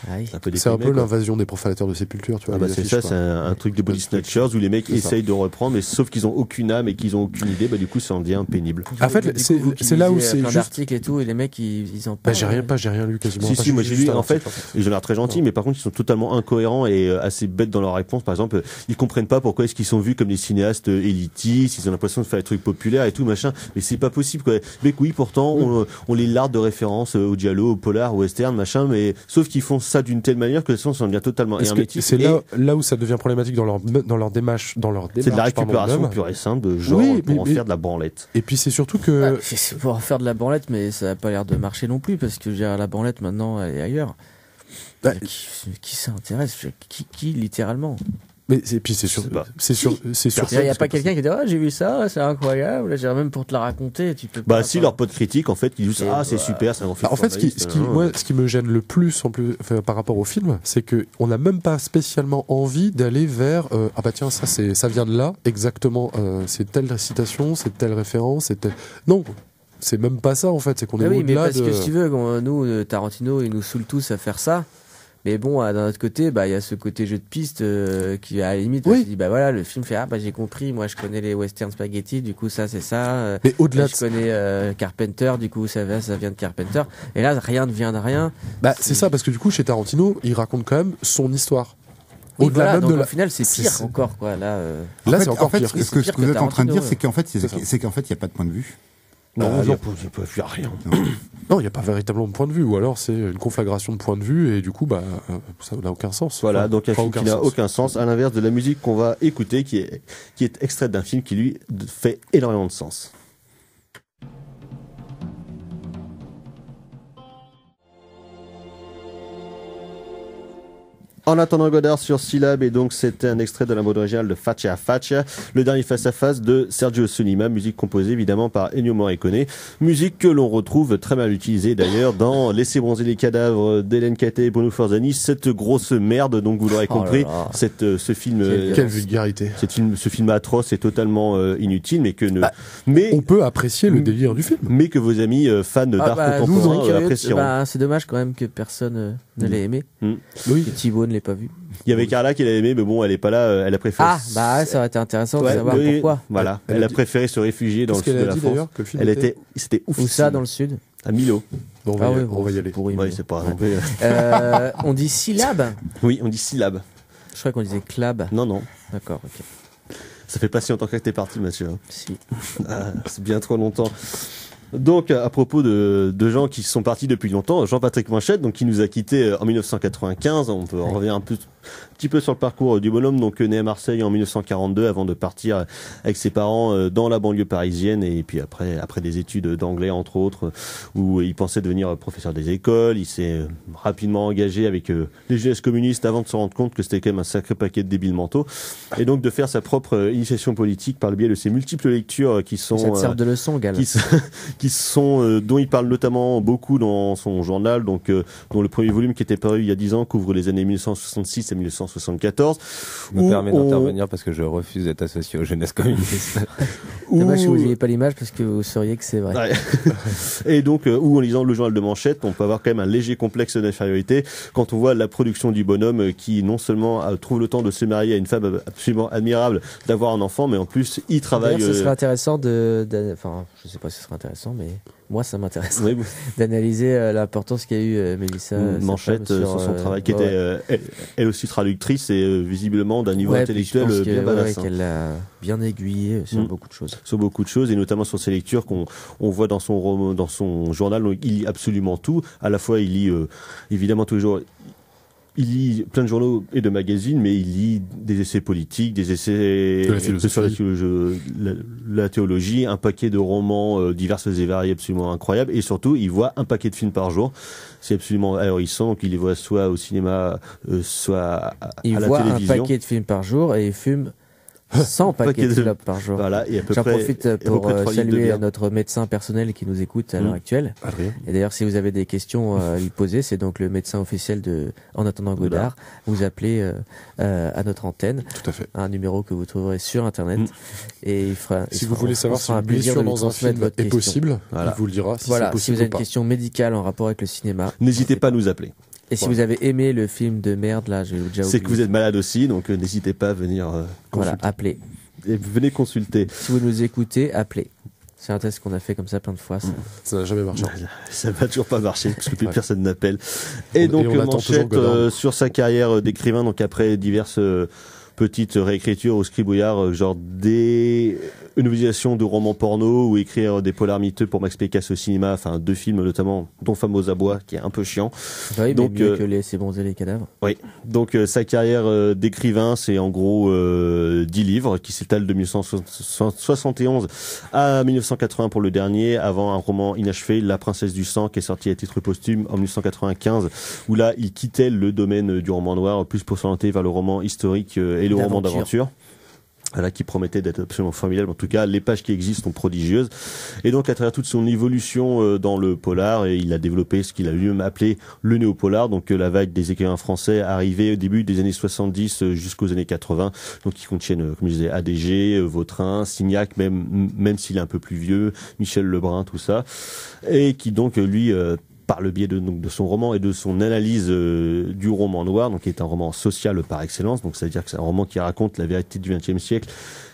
Ah oui. C'est un peu C'est un déprimé, peu quoi. l'invasion des profanateurs de sépulture, tu vois. Ah bah les c'est affiches, ça, quoi. c'est un truc de body snatchers où les mecs C'est ça. essayent de reprendre, mais sauf qu'ils ont aucune âme et qu'ils ont aucune idée, bah du coup ça en devient pénible. En fait, Du coup, c'est- vous qui c'est là où lisez c'est plein juste- d'articles et tout, et les mecs, ils en Bah, parlent. j'ai rien lu quasiment. Si, Enfin, si, moi j'ai j'ai juste lu, un en fait, article, ils ont l'air très gentils, mais par contre ils sont totalement incohérents et assez bêtes dans leurs réponses. Par exemple, ils comprennent pas pourquoi est-ce qu'ils sont vus comme des cinéastes élitistes, ils ont l'impression de faire des trucs populaires et tout machin, mais c'est pas possible quoi. Mais oui, pourtant on les larde de références au giallo, au polar, au western, machin, mais sauf qu'ils font ça d'une telle manière que ça en devient totalement Est-ce que hermétique. c'est Et là où ça devient problématique dans leur démarche, c'est de la pardon, récupération même. pure et simple de genre Oui, pour en mais- faire de la branlette. Et puis c'est surtout que C'est pour faire de la branlette, mais ça n'a pas l'air de marcher non plus, parce que je veux dire, la branlette maintenant, elle est ailleurs. Bah, Qui s'intéresse qui littéralement? mais et puis c'est sûr sais pas. c'est sûr c'est sûr. Il n'y a pas quelqu'un qui dit j'ai vu ça, c'est incroyable. J'ai même pour te la raconter, tu peux pas. Bah si leurs potes critiquent en fait ils disent Et c'est super, c'est un grand film. Bah, en fait, ce qui me gêne le plus par rapport au film, c'est que on n'a même pas spécialement envie d'aller vers ah bah tiens ça vient de là exactement, c'est telle citation, c'est telle référence, c'est tel... Non, c'est même pas ça en fait, c'est qu'on est Ah oui, mais au-delà parce de... que si tu veux, nous, Tarantino, il nous saoule tous à faire ça. Mais bon, d'un autre côté, bah il y a ce côté jeu de piste qui à la limite, Oui. on se dit bah voilà, le film fait j'ai compris, moi je connais les western spaghetti, du coup ça c'est ça. Mais au-delà je connais Carpenter, du coup ça vient de Carpenter. Et là rien ne vient de rien. Bah, c'est ça, parce que du coup, chez Tarantino, il raconte quand même son histoire. Oui, Au-delà voilà, même donc de la... au final c'est pire c'est- encore quoi. Là, Là, En c'est fait- encore en fait, pire. Ce que, C'est pire ce que vous que êtes en train de dire, Tarantino, c'est qu'en fait, C'est ça. c'est qu'en fait, il n'y a pas de point de vue. Non, Bah, il non. peut faire rien. Non, il n'y a pas véritablement de point de vue, ou alors c'est une conflagration de points de vue, et du coup, bah, ça n'a aucun sens. Voilà, Enfin, donc un pas film qui n'a aucun sens, à l'inverse de la musique qu'on va écouter, qui est extraite d'un film qui lui fait énormément de sens. En attendant Godard sur Syllab, et donc c'était un extrait de la bande originale de Faccia a Faccia, le dernier face-à-face de Sergio Solima, musique composée évidemment par Ennio Morricone, musique que l'on retrouve très mal utilisée d'ailleurs dans Laissez bronzer les cadavres d'Hélène Catet et Bruno Forzani, cette grosse merde, donc vous l'aurez Oh là compris, là. ce film, Quelle vulgarité. ce film atroce est totalement inutile, mais que Bah, On peut apprécier le délire du film. mais que vos amis fans d'art contemporain apprécieront. C'est dommage quand même que personne ne l'ait aimé. Oui. Que Thibaut ne l'ait pas vu. Il y avait Carla qui l'a aimé, mais bon, elle est pas là, elle a préféré. Ah, bah ça aurait été intéressant de Ouais, savoir oui, pourquoi. Voilà, Elle elle a a dit- préféré se réfugier dans le Qu'est-ce sud qu'elle de a la dit France. d'ailleurs que le film Elle était... c'était ouf. Où ça, dans le sud? À Milo. Bon, Ah oui, on va y aller. pourri, Ouais, mais c'est pas. bon. On dit syllabe. Oui, on dit syllabe. Je crois qu'on disait clab. Non, non. D'accord, ok. Ça fait pas si longtemps que t'es parti, Mathieu. Si. Ah, c'est bien trop longtemps. Donc, à propos de gens qui sont partis depuis longtemps, Jean-Patrick Manchette, donc qui nous a quittés en 1995. On peut revenir un petit peu sur le parcours du bonhomme, donc né à Marseille en 1942 avant de partir avec ses parents dans la banlieue parisienne, et puis après des études d'anglais entre autres, où il pensait devenir professeur des écoles. Il s'est rapidement engagé avec les gestes communistes avant de se rendre compte que c'était quand même un sacré paquet de débiles mentaux, et donc de faire sa propre initiation politique par le biais de ses multiples lectures qui sont Ça te sert de leçon, Gal. dont il parle notamment beaucoup dans son journal, donc dont le premier volume qui était paru il y a 10 ans couvre les années 1966 à 1974. Je me permets d'intervenir parce que je refuse d'être associé aux jeunesses communistes. Dommage que vous n'ayez pas l'image parce que vous sauriez que c'est vrai. Ouais. Et donc, où en lisant le journal de Manchette, on peut avoir quand même un léger complexe d'infériorité quand on voit la production du bonhomme qui non seulement trouve le temps de se marier à une femme absolument admirable, d'avoir un enfant, mais en plus il travaille. D'ailleurs, ce serait intéressant enfin, je sais pas si ce serait intéressant, mais moi ça m'intéresse Oui, d'analyser l'importance qu'a eu Mélissa Manchette sa femme, sur son travail, qui ouais. était elle aussi traductrice et visiblement d'un niveau Ouais, puis je intellectuel pense bien badass. qu'elle l'a bien aiguillé sur beaucoup de choses. Sur beaucoup de choses, et notamment sur ses lectures qu'on voit dans son journal. Donc, il lit absolument tout. À la fois, il lit évidemment tous les jours. Il lit plein de journaux et de magazines, mais il lit des essais politiques, des essais De la philosophie. sur la théologie, un paquet de romans divers et variés absolument incroyables, et surtout, il voit un paquet de films par jour. C'est absolument ahurissant. Donc, il les voit soit au cinéma, soit à Il la voit un télévision. paquet de films par jour et il fume 100 paquets de clopes par jour. Voilà, et à peu J'en près. profite à peu pour près 3 litres de saluer bière. notre médecin personnel qui nous écoute à l'heure actuelle. Adrien. Et d'ailleurs, si vous avez des questions à lui poser, c'est donc le médecin officiel de En attendant Godard. Vous appelez à notre antenne, Tout à fait. un numéro que vous trouverez sur Internet. Et il fera. Si vous voulez savoir si une plaisir blessure de lui dans un transmettre film votre est question. possible, Voilà. il vous le dira si Voilà, c'est si vous possible avez ou une pas. question médicale en rapport avec le cinéma, N'hésitez pas à nous appeler. Et si vous avez aimé le film de merde, là, j'ai déjà oublié. C'est que vous êtes malade aussi, donc n'hésitez pas à venir Voilà, appelez. Et venez consulter. Si vous nous écoutez, appelez. C'est un test qu'on a fait comme ça plein de fois. Ça n'a jamais marché. Ça va toujours pas marcher parce que plus personne n'appelle. Et donc on attend toujours Manchette Godard. sur sa carrière d'écrivain, donc après diverses petites réécritures au scribouillard, genre des novélisations de romans porno ou écrire des polars miteux pour Max Pécasse au cinéma, enfin 2 films notamment, dont Femme aux abois qui est un peu chiant. Oui, donc mais mieux que C'est bronzé les cadavres. Oui, donc sa carrière d'écrivain, c'est en gros 10 livres qui s'étalent de 1971 à 1980 pour le dernier, avant un roman inachevé, La Princesse du Sang, qui est sorti à titre posthume en 1995, où là il quittait le domaine du roman noir, plus pour s'orienter vers le roman historique et le roman d'aventure. Voilà, qui promettait d'être absolument formidable. En tout cas, les pages qui existent sont prodigieuses. Et donc, à travers toute son évolution dans le polar, et il a développé ce qu'il a lui-même appelé le néo-polar, donc la vague des écrivains français arrivée au début des années 70 jusqu'aux années 80, donc qui contiennent, comme je disais, ADG, Vautrin, Signac, même s'il est un peu plus vieux, Michel Lebrun, tout ça, et qui donc, lui, par le biais de son roman et de son analyse du roman noir, donc qui est un roman social par excellence, donc ça veut dire que c'est un roman qui raconte la vérité du XXe siècle,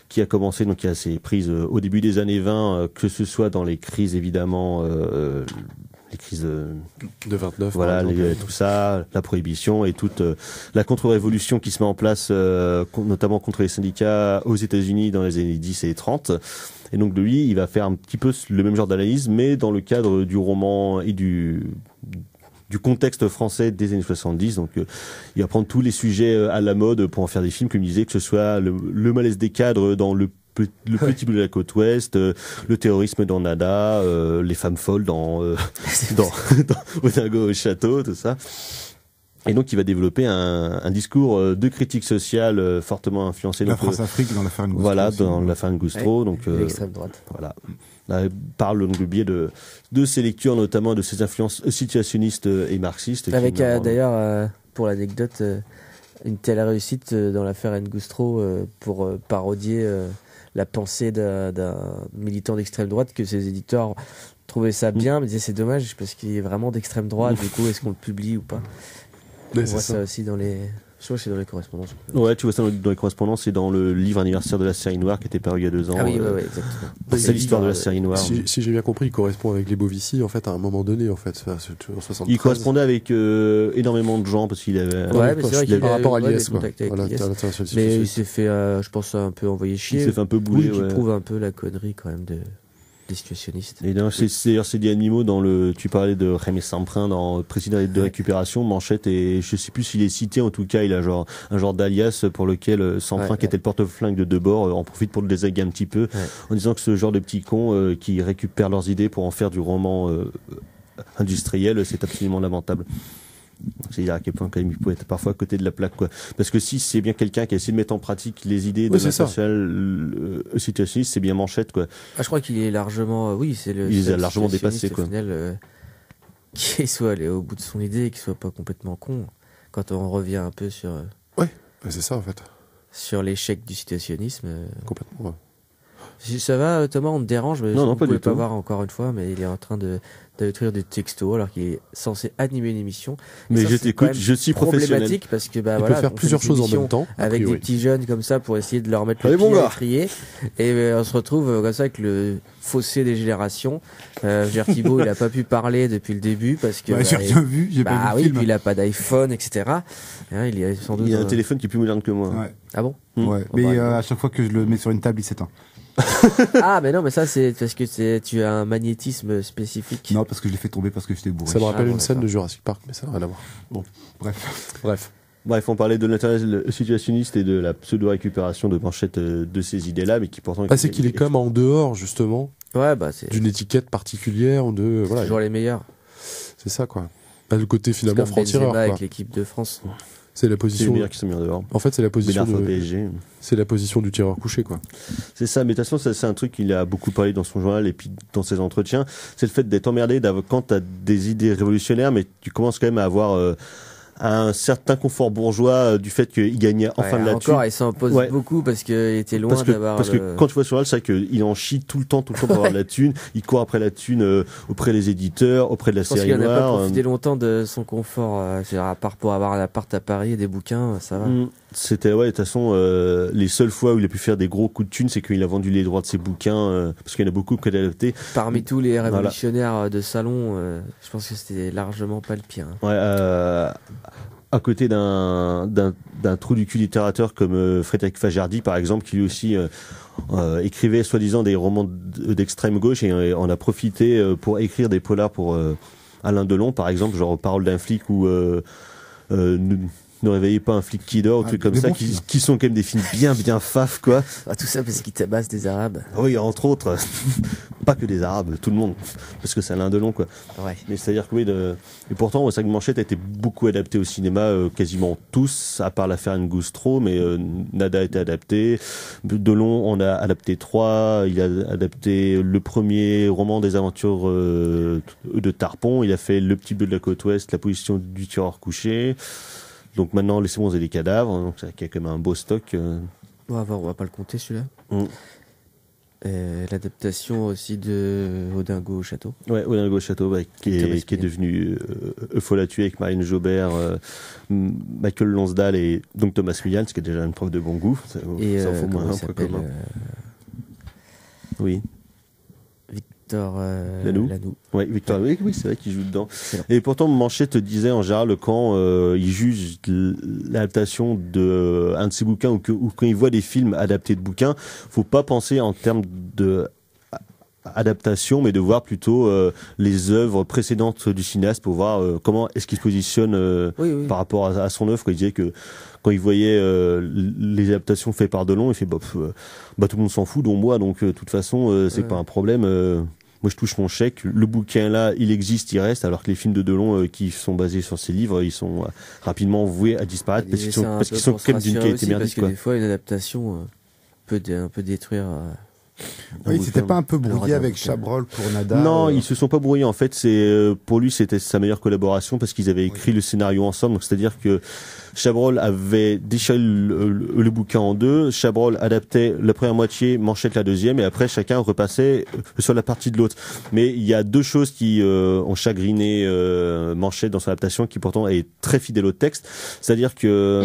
qui a commencé, donc qui a ses prises au début des années 20, que ce soit dans les crises évidemment, les crises de 29, voilà, tout ça, la prohibition et toute la contre-révolution qui se met en place, notamment contre les syndicats aux États-Unis dans les années 10 et 30. Et donc de lui, il va faire un petit peu le même genre d'analyse, mais dans le cadre du roman et du contexte français des années 70. Donc il va prendre tous les sujets à la mode pour en faire des films, comme il disait, que ce soit le malaise des cadres dans le petit bout de la côte ouest, le terrorisme dans Nada, les femmes folles dans Otago au château, tout ça. Et donc, il va développer un discours de critique sociale fortement influencé. La France-Afrique dans l'affaire Ngoustro. Voilà, dans l'affaire Ngoustro. Donc, l'extrême droite. Voilà. Là, il parle donc le biais de ses lectures, notamment de ses influences situationnistes et marxistes. Avec d'ailleurs, pour l'anecdote, une telle réussite dans l'affaire Ngoustro pour parodier la pensée d'un militant d'extrême droite que ses éditeurs trouvaient ça bien, mais disaient c'est dommage parce qu'il est vraiment d'extrême droite, du coup est-ce qu'on le publie ou pas? On voit ça aussi dans les... Je crois que c'est dans les correspondances. Ouais, tu vois ça dans les correspondances et dans le livre anniversaire de la série noire qui était paru il y a 2 ans. Ah oui, ouais, exactement. C'est l'histoire de la série noire. Si j'ai bien compris, il correspond avec les Bovici, en fait, à un moment donné, en fait, en 73. Il correspondait avec énormément de gens parce qu'il avait... Ouais, mais c'est vrai qu'il avait par rapport à l'IS, quoi. Voilà, mais il s'est fait, je pense, un peu envoyer chier. Il s'est fait un peu bouler, qui prouve un peu la connerie, quand même, des situationnistes. Et d'ailleurs, c'est des animaux dans tu parlais de Rémi Samprin dans Président de récupération, Manchette, et je sais plus s'il est cité, en tout cas, il a un genre d'alias pour lequel Samprin, qui était le porte-flingue de Debord, en profite pour le désaguer un petit peu, en disant que ce genre de petits cons qui récupèrent leurs idées pour en faire du roman industriel, c'est absolument lamentable. C'est-à-dire à quel point quand même il peut être parfois à côté de la plaque, quoi. Parce que si c'est bien quelqu'un qui a essayé de mettre en pratique les idées de la sociale situationniste, c'est bien Manchette, quoi. Ah, je crois qu'il est largement, il les a largement dépassés, quoi. Qu'il soit allé au bout de son idée et qu'il soit pas complètement con. Quand on revient un peu sur. Ouais, c'est ça en fait. Sur l'échec du situationnisme. Complètement. Si ça va, Thomas, on te dérange, mais non, vous pas pouvez du pas tout. voir encore une fois, mais il est en train d'écrire des textos alors qu'il est censé animer une émission. Mais ça, je c'est t'écoute, quand même je suis professionnel. Problématique parce que il peut faire plusieurs choses en même temps. Avec des petits jeunes comme ça pour essayer de leur mettre le Allez, pied bon à gars. l'étrier. Et on se retrouve comme ça avec le fossé des générations. Thibaut, il a pas pu parler depuis le début parce que. J'ai rien vu, j'ai pas vu le oui, film. puis il a pas d'iPhone, etc. Il a sans doute. Il a un téléphone qui est plus moderne que moi. Ouais. Ah bon? Ouais. Mais à chaque fois que je le mets sur une table, il s'éteint. Ah, mais non, mais ça, c'est parce que tu as un magnétisme spécifique. Non, parce que je l'ai fait tomber parce que j'étais bourré. Ça me rappelle bon, une scène d'accord. de Jurassic Park, mais ça n'a rien à voir. Bon, Bref. Bref, on parlait de l'intérêt situationniste et de la pseudo-récupération de Manchette de ces idées-là, mais qui pourtant... c'est qu'il est quand même en dehors, justement, Ouais, c'est d'une étiquette particulière ou de. Voilà, toujours les meilleurs. c'est ça, quoi. Pas le côté finalement Comme Benzema franc-tireur, quoi. avec l'équipe de France. C'est la C'est les position. meilleurs qui sont mis en dehors. En fait, c'est la position. Bénard PSG. C'est la position du tireur couché, quoi. C'est ça, mais de toute façon, ça, c'est un truc qu'il a beaucoup parlé dans son journal et puis dans ses entretiens. C'est le fait d'être emmerdé quand t'as des idées révolutionnaires, mais tu commences quand même à avoir un certain confort bourgeois du fait qu'il gagnait enfin de la thune. Encore, il s'en pose beaucoup parce qu'il était loin d'avoir. Parce que quand tu vois sur elle, c'est vrai qu'il en chie tout le temps pour avoir de la thune. Il court après la thune auprès des éditeurs, auprès de la série noire. Je pense qu'il n'a pas profité longtemps de son confort. À part pour avoir un appart à Paris et des bouquins, ça va. C'était, de toute façon, les seules fois où il a pu faire des gros coups de thunes, c'est quand il a vendu les droits de ses bouquins, parce qu'il y en a beaucoup qui l'ont adapté. Parmi tous les révolutionnaires de salon, je pense que c'était largement pas le pire. À côté d'un trou du cul littérateur comme Frédéric Fajardi, par exemple, qui lui aussi écrivait soi-disant des romans d'extrême gauche et en a profité pour écrire des polars pour Alain Delon, par exemple, genre Parole d'un flic ou Ne réveillez pas un flic qui dort, ou trucs comme ça, qui sont quand même des films bien faf, quoi. Tout ça parce qu'ils tabassent des Arabes. Oui, entre autres. Pas que des Arabes, tout le monde. Parce que c'est Alain Delon, quoi. Ouais. Mais c'est-à-dire que oui, et pourtant, c'est vrai que Manchette a été beaucoup adapté au cinéma, quasiment tous, à part l'affaire Ngoustro, mais Nada a été adapté. Delon en a adapté 3. Il a adapté le premier roman des aventures de Tarpon. Il a fait Le petit bleu de la côte ouest, La position du tueur couché. Donc maintenant, Les Monstres et les cadavres, donc il y a quand même un beau stock. On va pas le compter celui-là. L'adaptation aussi de Odingo au château. Ouais, Odingo au château, qui est devenu Faut la tuer avec Marine Jobert, Michael Lonsdale et donc Thomas Millian, ce qui est déjà une preuve de bon goût. Ça en faut moins un point commun. Oui. Victor Lanoux. Ouais, Victor, oui, c'est vrai qu'il joue dedans. Et pourtant, Manchette disait en général quand il juge l'adaptation de un de ses bouquins ou quand il voit des films adaptés de bouquins, faut pas penser en termes de adaptation, mais de voir plutôt les œuvres précédentes du cinéaste pour voir comment est-ce qu'il se positionne par rapport à son œuvre. Il disait que quand il voyait les adaptations faites par Delon, il fait tout le monde s'en fout, dont moi, donc de toute façon c'est pas un problème. Moi je touche mon chèque, le bouquin là il existe, il reste, alors que les films de Delon qui sont basés sur ces livres, ils sont rapidement voués à disparaître parce qu'ils sont quand même d'une qualité merdique. Parce que des fois une adaptation peut un peu détruire. Oui, c'était pas un peu brouillé avec Chabrol pour Nada? Non, ils se sont pas brouillés. En fait, pour lui, c'était sa meilleure collaboration parce qu'ils avaient écrit le scénario ensemble. Donc, c'est-à-dire que Chabrol avait déchiré le bouquin en deux. Chabrol adaptait la première moitié, Manchette la deuxième, et après chacun repassait sur la partie de l'autre. Mais il y a deux choses qui ont chagriné Manchette dans son adaptation, qui pourtant est très fidèle au texte. C'est-à-dire que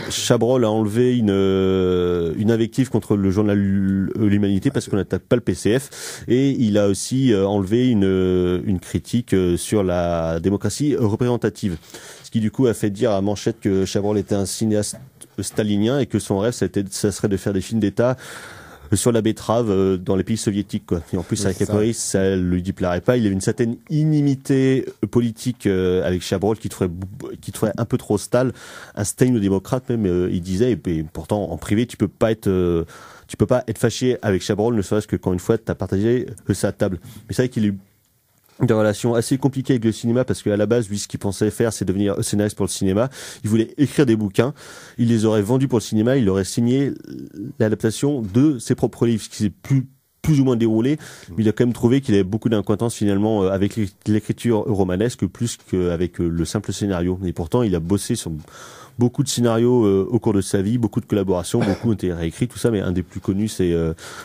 Chabrol a enlevé une invective contre le journal L'Humanité parce qu'on n'attaque pas le PCF, et il a aussi enlevé une critique sur la démocratie représentative. Ce qui du coup a fait dire à Manchette que Chabrol était un cinéaste stalinien et que son rêve ça serait de faire des films d'État sur la betterave dans les pays soviétiques, quoi. Et en plus avec Capori, ça lui déplairait pas. Il avait une certaine inimité politique avec Chabrol qui trouvait un peu trop stale, un stalino-démocrate même, il disait, et pourtant en privé tu peux pas être fâché avec Chabrol, ne serait-ce que quand une fois t'as partagé sa table. Mais c'est vrai qu'il a eu des relations assez compliquées avec le cinéma parce qu'à la base, lui, ce qu'il pensait faire, c'est devenir scénariste pour le cinéma. Il voulait écrire des bouquins. Il les aurait vendus pour le cinéma. Il aurait signé l'adaptation de ses propres livres, ce qui s'est plus ou moins déroulé. Mais il a quand même trouvé qu'il avait beaucoup d'incointance finalement avec l'écriture romanesque plus qu'avec le simple scénario. Et pourtant, il a bossé sur beaucoup de scénarios au cours de sa vie, beaucoup de collaborations, beaucoup ont été réécrits, tout ça, mais un des plus connus, c'est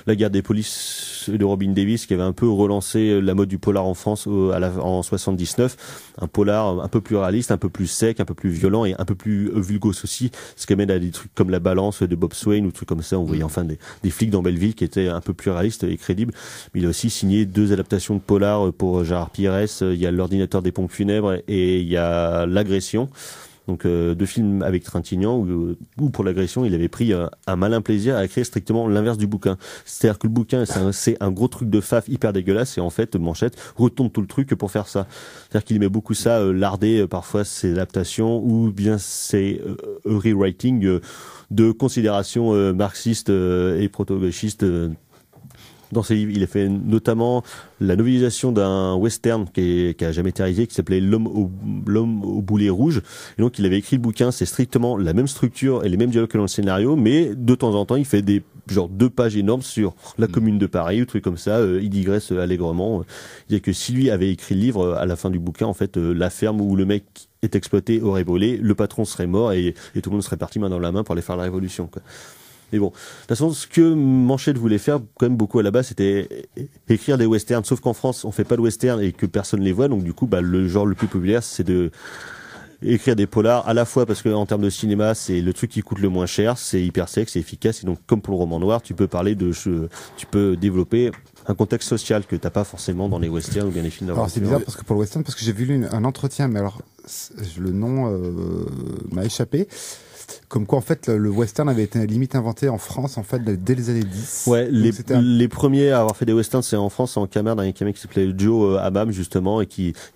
La guerre des polices de Robin Davis, qui avait un peu relancé la mode du polar en France en 79. Un polar un peu plus réaliste, un peu plus sec, un peu plus violent et un peu plus vulgos aussi, ce qui amène à des trucs comme La Balance de Bob Swain ou trucs comme ça. On voyait enfin des flics dans Belleville qui étaient un peu plus réalistes et crédibles. Mais il a aussi signé 2 adaptations de polar pour Gérard Pires. Il y a L'ordinateur des pompes funèbres et il y a L'agression. Donc 2 films avec Trintignant où pour l'agression il avait pris un malin plaisir à écrire strictement l'inverse du bouquin. C'est-à-dire que le bouquin c'est un gros truc de faf hyper dégueulasse et en fait Manchette retourne tout le truc pour faire ça. C'est-à-dire qu'il aimait beaucoup ça, larder parfois ses adaptations ou bien ses rewriting de considérations marxistes et proto-gauchistes. Dans ses livres, il a fait notamment la novélisation d'un western qui a jamais été réalisé, qui s'appelait L'homme au boulet rouge. Et donc, il avait écrit le bouquin, c'est strictement la même structure et les mêmes dialogues que dans le scénario, mais de temps en temps, il fait des 2 pages énormes sur la commune de Paris, ou trucs comme ça. Il digresse allègrement. Il dit que si lui avait écrit le livre, à la fin du bouquin, en fait, la ferme où le mec est exploité aurait volé, le patron serait mort et tout le monde serait parti main dans la main pour aller faire la révolution, quoi. Mais bon, de toute façon, ce que Manchette voulait faire, quand même beaucoup à la base, c'était écrire des westerns. Sauf qu'en France, on fait pas de westerns et que personne les voit. Donc du coup, le genre le plus populaire, c'est de écrire des polars, à la fois parce que en termes de cinéma, c'est le truc qui coûte le moins cher, c'est hyper sexe, c'est efficace. Et donc, comme pour le roman noir, tu peux développer un contexte social que t'as pas forcément dans les westerns ou bien les films d'aventure. Alors c'est bizarre parce que pour le western, parce que j'ai vu un entretien, mais alors le nom m'a échappé. Comme quoi, en fait, le western avait été limite inventé en France, en fait, dès les années 10. Ouais, les premiers à avoir fait des westerns, c'est en France, en Camargue, avec un mec qui s'appelait Joe Abam, justement, et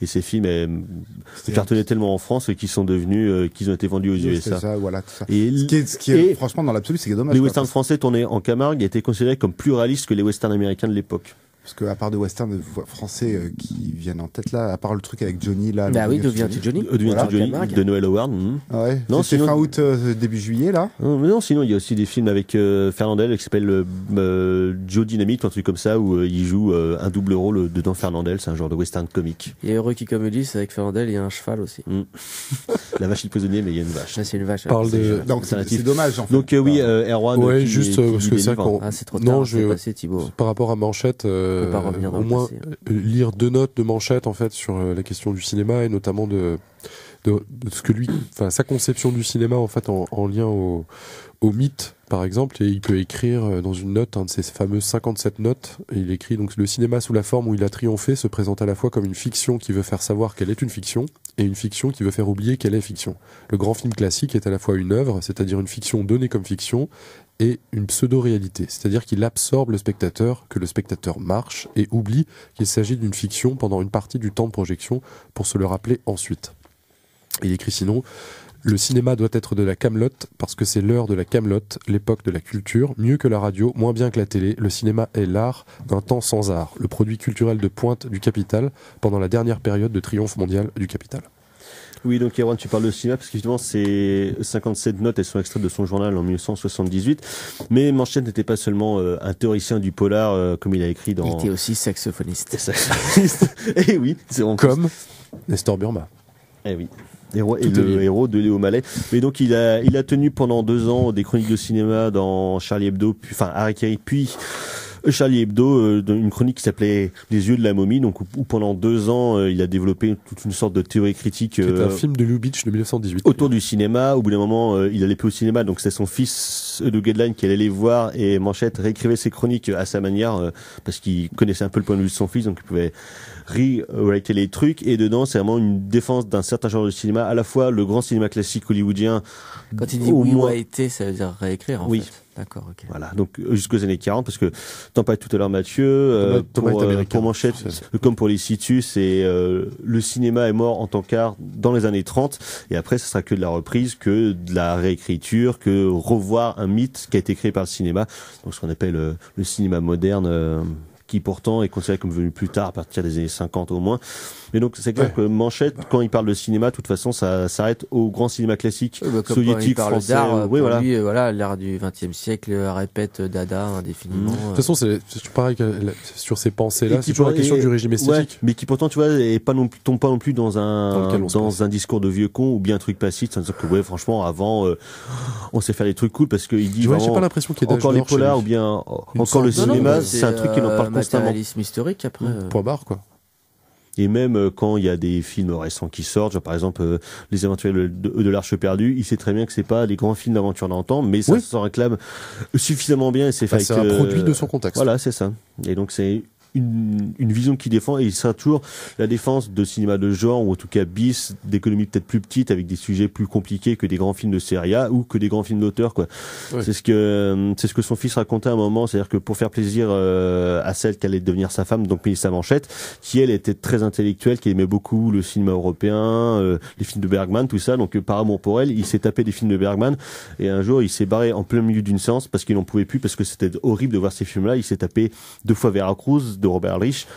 ses films cartonnaient tellement en France qu'ils sont devenus, qu'ils ont été vendus aux USA. C'est ça, voilà, tout ça. Et ce qui est franchement, dans l'absolu, c'est dommage. Les westerns français tournés en Camargue étaient considérés comme plus réalistes que les westerns américains de l'époque. Parce que à part de westerns français qui viennent en tête là, à part le truc avec Johnny là. Bah oui, Deviens-tu Johnny Johnny de Noël Howard. Ouais. Non, c'était fin août, début juillet là. Non, sinon il y a aussi des films avec Fernandel qui s'appelle Joe Dynamite, un truc comme ça où il joue un double rôle dedans. Fernandel, c'est un genre de western comique. Il y a Heroic Comedy, c'est avec Fernandel, il y a un cheval aussi. La vache et le prisonnier, mais il y a une vache. C'est une vache. Donc c'est dommage en fait. Donc oui, Erwan. Ouais, juste parce que ça quand. C'est trop tard. Non, passé, Thibaut. Par rapport à Manchette, au moins lire 2 notes de Manchette en fait sur la question du cinéma et notamment de ce que lui, enfin sa conception du cinéma en fait en lien au mythe par exemple, et il peut écrire dans une note, un de ces fameuses 57 notes, et il écrit donc: le cinéma sous la forme où il a triomphé se présente à la fois comme une fiction qui veut faire savoir qu'elle est une fiction et une fiction qui veut faire oublier qu'elle est fiction. Le grand film classique est à la fois une œuvre, c'est-à-dire une fiction donnée comme fiction, et une pseudo-réalité, c'est-à-dire qu'il absorbe le spectateur, que le spectateur marche et oublie qu'il s'agit d'une fiction pendant une partie du temps de projection pour se le rappeler ensuite. Il écrit sinon: le cinéma doit être de la camelote parce que c'est l'heure de la camelote, l'époque de la culture, mieux que la radio, moins bien que la télé. Le cinéma est l'art d'un temps sans art, le produit culturel de pointe du capital pendant la dernière période de triomphe mondial du capital. Oui, donc Erwan, tu parles de cinéma parce qu'évidemment ces 57 notes, elles sont extraites de son journal en 1978. Mais Manchette n'était pas seulement un théoricien du polar comme il a écrit dans... Il était aussi saxophoniste. Et oui, c'est comme Nestor Burma. Eh oui. Héros de Léo Mallet. Mais donc il a tenu pendant 2 ans des chroniques de cinéma dans Charlie Hebdo, enfin Harry, puis Charlie Hebdo, une chronique qui s'appelait Les yeux de la momie, donc où pendant 2 ans il a développé toute une sorte de théorie critique. C'est un film de Lubitsch de 1918. Autour du cinéma. Au bout d'un moment, il allait plus au cinéma, donc c'est son fils de Guedeline qui allait les voir, et Manchette réécrivait ses chroniques à sa manière parce qu'il connaissait un peu le point de vue de son fils, donc il pouvait rewriter les trucs. Et dedans, c'est vraiment une défense d'un certain genre de cinéma, à la fois le grand cinéma classique hollywoodien. Quand il dit rewriter, ça veut dire réécrire en fait. D'accord, ok. Voilà, donc jusqu'aux années 40, parce que t'en parlais tout à l'heure Mathieu, pour Manchette, comme pour les situs, c'est le cinéma est mort en tant qu'art dans les années 30, et après ça sera que de la reprise, que de la réécriture, que revoir un mythe qui a été créé par le cinéma, donc ce qu'on appelle le cinéma moderne, qui pourtant est considéré comme venu plus tard, à partir des années 50 au moins. Mais donc c'est clair que Manchette, quand il parle de cinéma, de toute façon, ça s'arrête au grand cinéma classique, soviétique, français. Oui, voilà. Lui, voilà, l'art du XXe siècle répète Dada indéfiniment. De toute façon, c'est pareil sur ces pensées-là. C'est toujours la question du régime esthétique. Ouais, mais qui pourtant, tu vois, tombe pas non plus dans un discours de vieux con ou bien un truc passif, c'est-à-dire que ouais, franchement, avant, on sait faire des trucs cool parce qu'il dit j'ai pas l'impression qu'il y ait encore les polars ou bien encore le cinéma, c'est un truc qui en parle constamment. Matérialisme historique après. Point barre quoi. Et même quand il y a des films récents qui sortent, genre par exemple Les Aventuriers de l'Arche perdue, il sait très bien que c'est pas les grands films d'aventure d'antan, mais ça s'en réclame suffisamment bien et c'est fait c'est un produit de son contexte. Voilà, c'est ça. Et donc c'est une vision qui défend, et il sera toujours la défense de cinéma de genre, ou en tout cas bis, d'économie peut-être plus petite, avec des sujets plus compliqués que des grands films de série A ou que des grands films d'auteur, quoi. Ouais. C'est ce que son fils racontait à un moment, c'est-à-dire que pour faire plaisir à celle qui allait devenir sa femme, donc Mélissa Manchette, qui elle était très intellectuelle, qui aimait beaucoup le cinéma européen, les films de Bergman, tout ça, donc par amour pour elle, il s'est tapé des films de Bergman, et un jour il s'est barré en plein milieu d'une séance parce qu'il n'en pouvait plus, parce que c'était horrible de voir ces films-là. Il s'est tapé 2 fois Veracruz de Robert Rich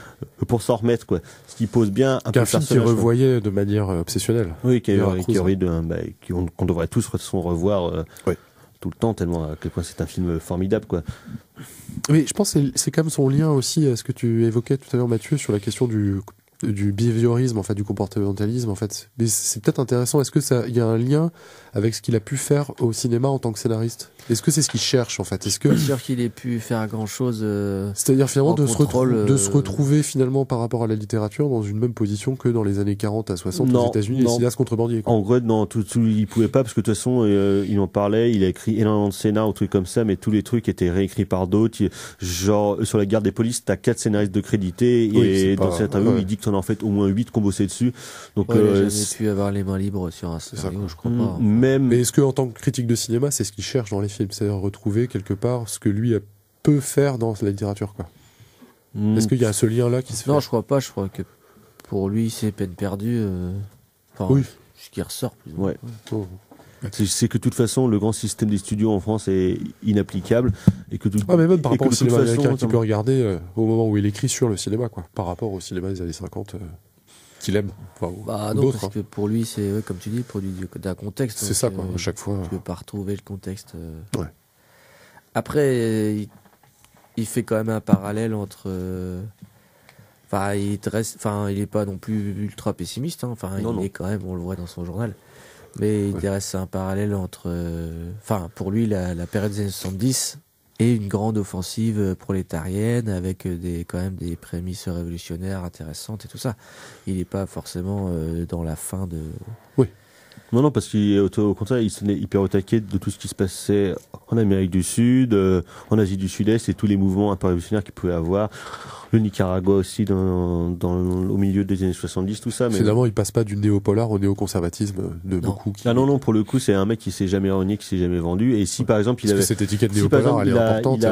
pour s'en remettre, quoi. Ce qui pose bien un peu le film qu'il revoyait de manière obsessionnelle. Oui, qu'on devrait tous revoir tout le temps, tellement à quel point c'est un film formidable, quoi. Oui, je pense que c'est quand même son lien aussi à ce que tu évoquais tout à l'heure, Mathieu, sur la question du du behaviorisme, en fait, du comportementalisme, en fait. Mais c'est peut-être intéressant. Est-ce que il y a un lien avec ce qu'il a pu faire au cinéma en tant que scénariste? Est-ce que c'est ce qu'il cherche, en fait? Est-ce que Pas sûr qu'il ait pu faire grand-chose. c'est-à-dire finalement en de contrôle, se retrouver finalement par rapport à la littérature dans une même position que dans les années 40 à 60 aux États-Unis, les cinéastes contrebandiers, quoi. En gros, non, il pouvait pas parce que de toute façon, il en parlait, il a écrit énormément de scénars ou trucs comme ça, mais tous les trucs étaient réécrits par d'autres. Genre, sur la guerre des polices, t'as 4 scénaristes de crédités et dans cette interview, il dit que t'en as en fait au moins 8 qu'on bossait dessus. Donc, il a jamais pu avoir les mains libres sur un scénario, je crois pas. Mais est-ce que en tant que critique de cinéma, c'est ce qu'il cherche dans les films, c'est-à-dire retrouver quelque part ce que lui peut faire dans la littérature, quoi? Est-ce qu'il y a ce lien-là qui se fait? Non, je crois pas. Je crois que pour lui, c'est peine perdue. Ce qui ressort. Plus ou moins. Oh. C'est que de toute façon, le grand système des studios en France est inapplicable et que mais même par rapport au cinéma américain qu'il peut regarder au moment où il écrit sur le cinéma, quoi, par rapport au cinéma des années 50 qu'il aime. Non, parce que pour lui, c'est comme tu dis, produit d'un contexte. C'est ça, quoi. À chaque fois. Tu peux pas retrouver le contexte. Ouais. Après, il fait quand même un parallèle entre. Il est pas non plus ultra pessimiste. Hein. Il est quand même, on le voit dans son journal. Mais il dresse un parallèle entre. Pour lui, la période des années 70 et une grande offensive prolétarienne avec quand même des prémices révolutionnaires intéressantes et tout ça. Il n'est pas forcément dans la fin de. Oui. Non, parce qu'au contraire, il se tenait hyper au taquet de tout ce qui se passait en Amérique du Sud, en Asie du Sud-Est et tous les mouvements un peu révolutionnaires qu'il pouvait avoir. Le Nicaragua aussi au milieu des années 70, tout ça. Mais finalement, il passe pas du néopolar au néoconservatisme de beaucoup. Non, pour le coup, c'est un mec qui s'est jamais renié, qui s'est jamais vendu. Et si par exemple, cette étiquette néopolar, elle est importante.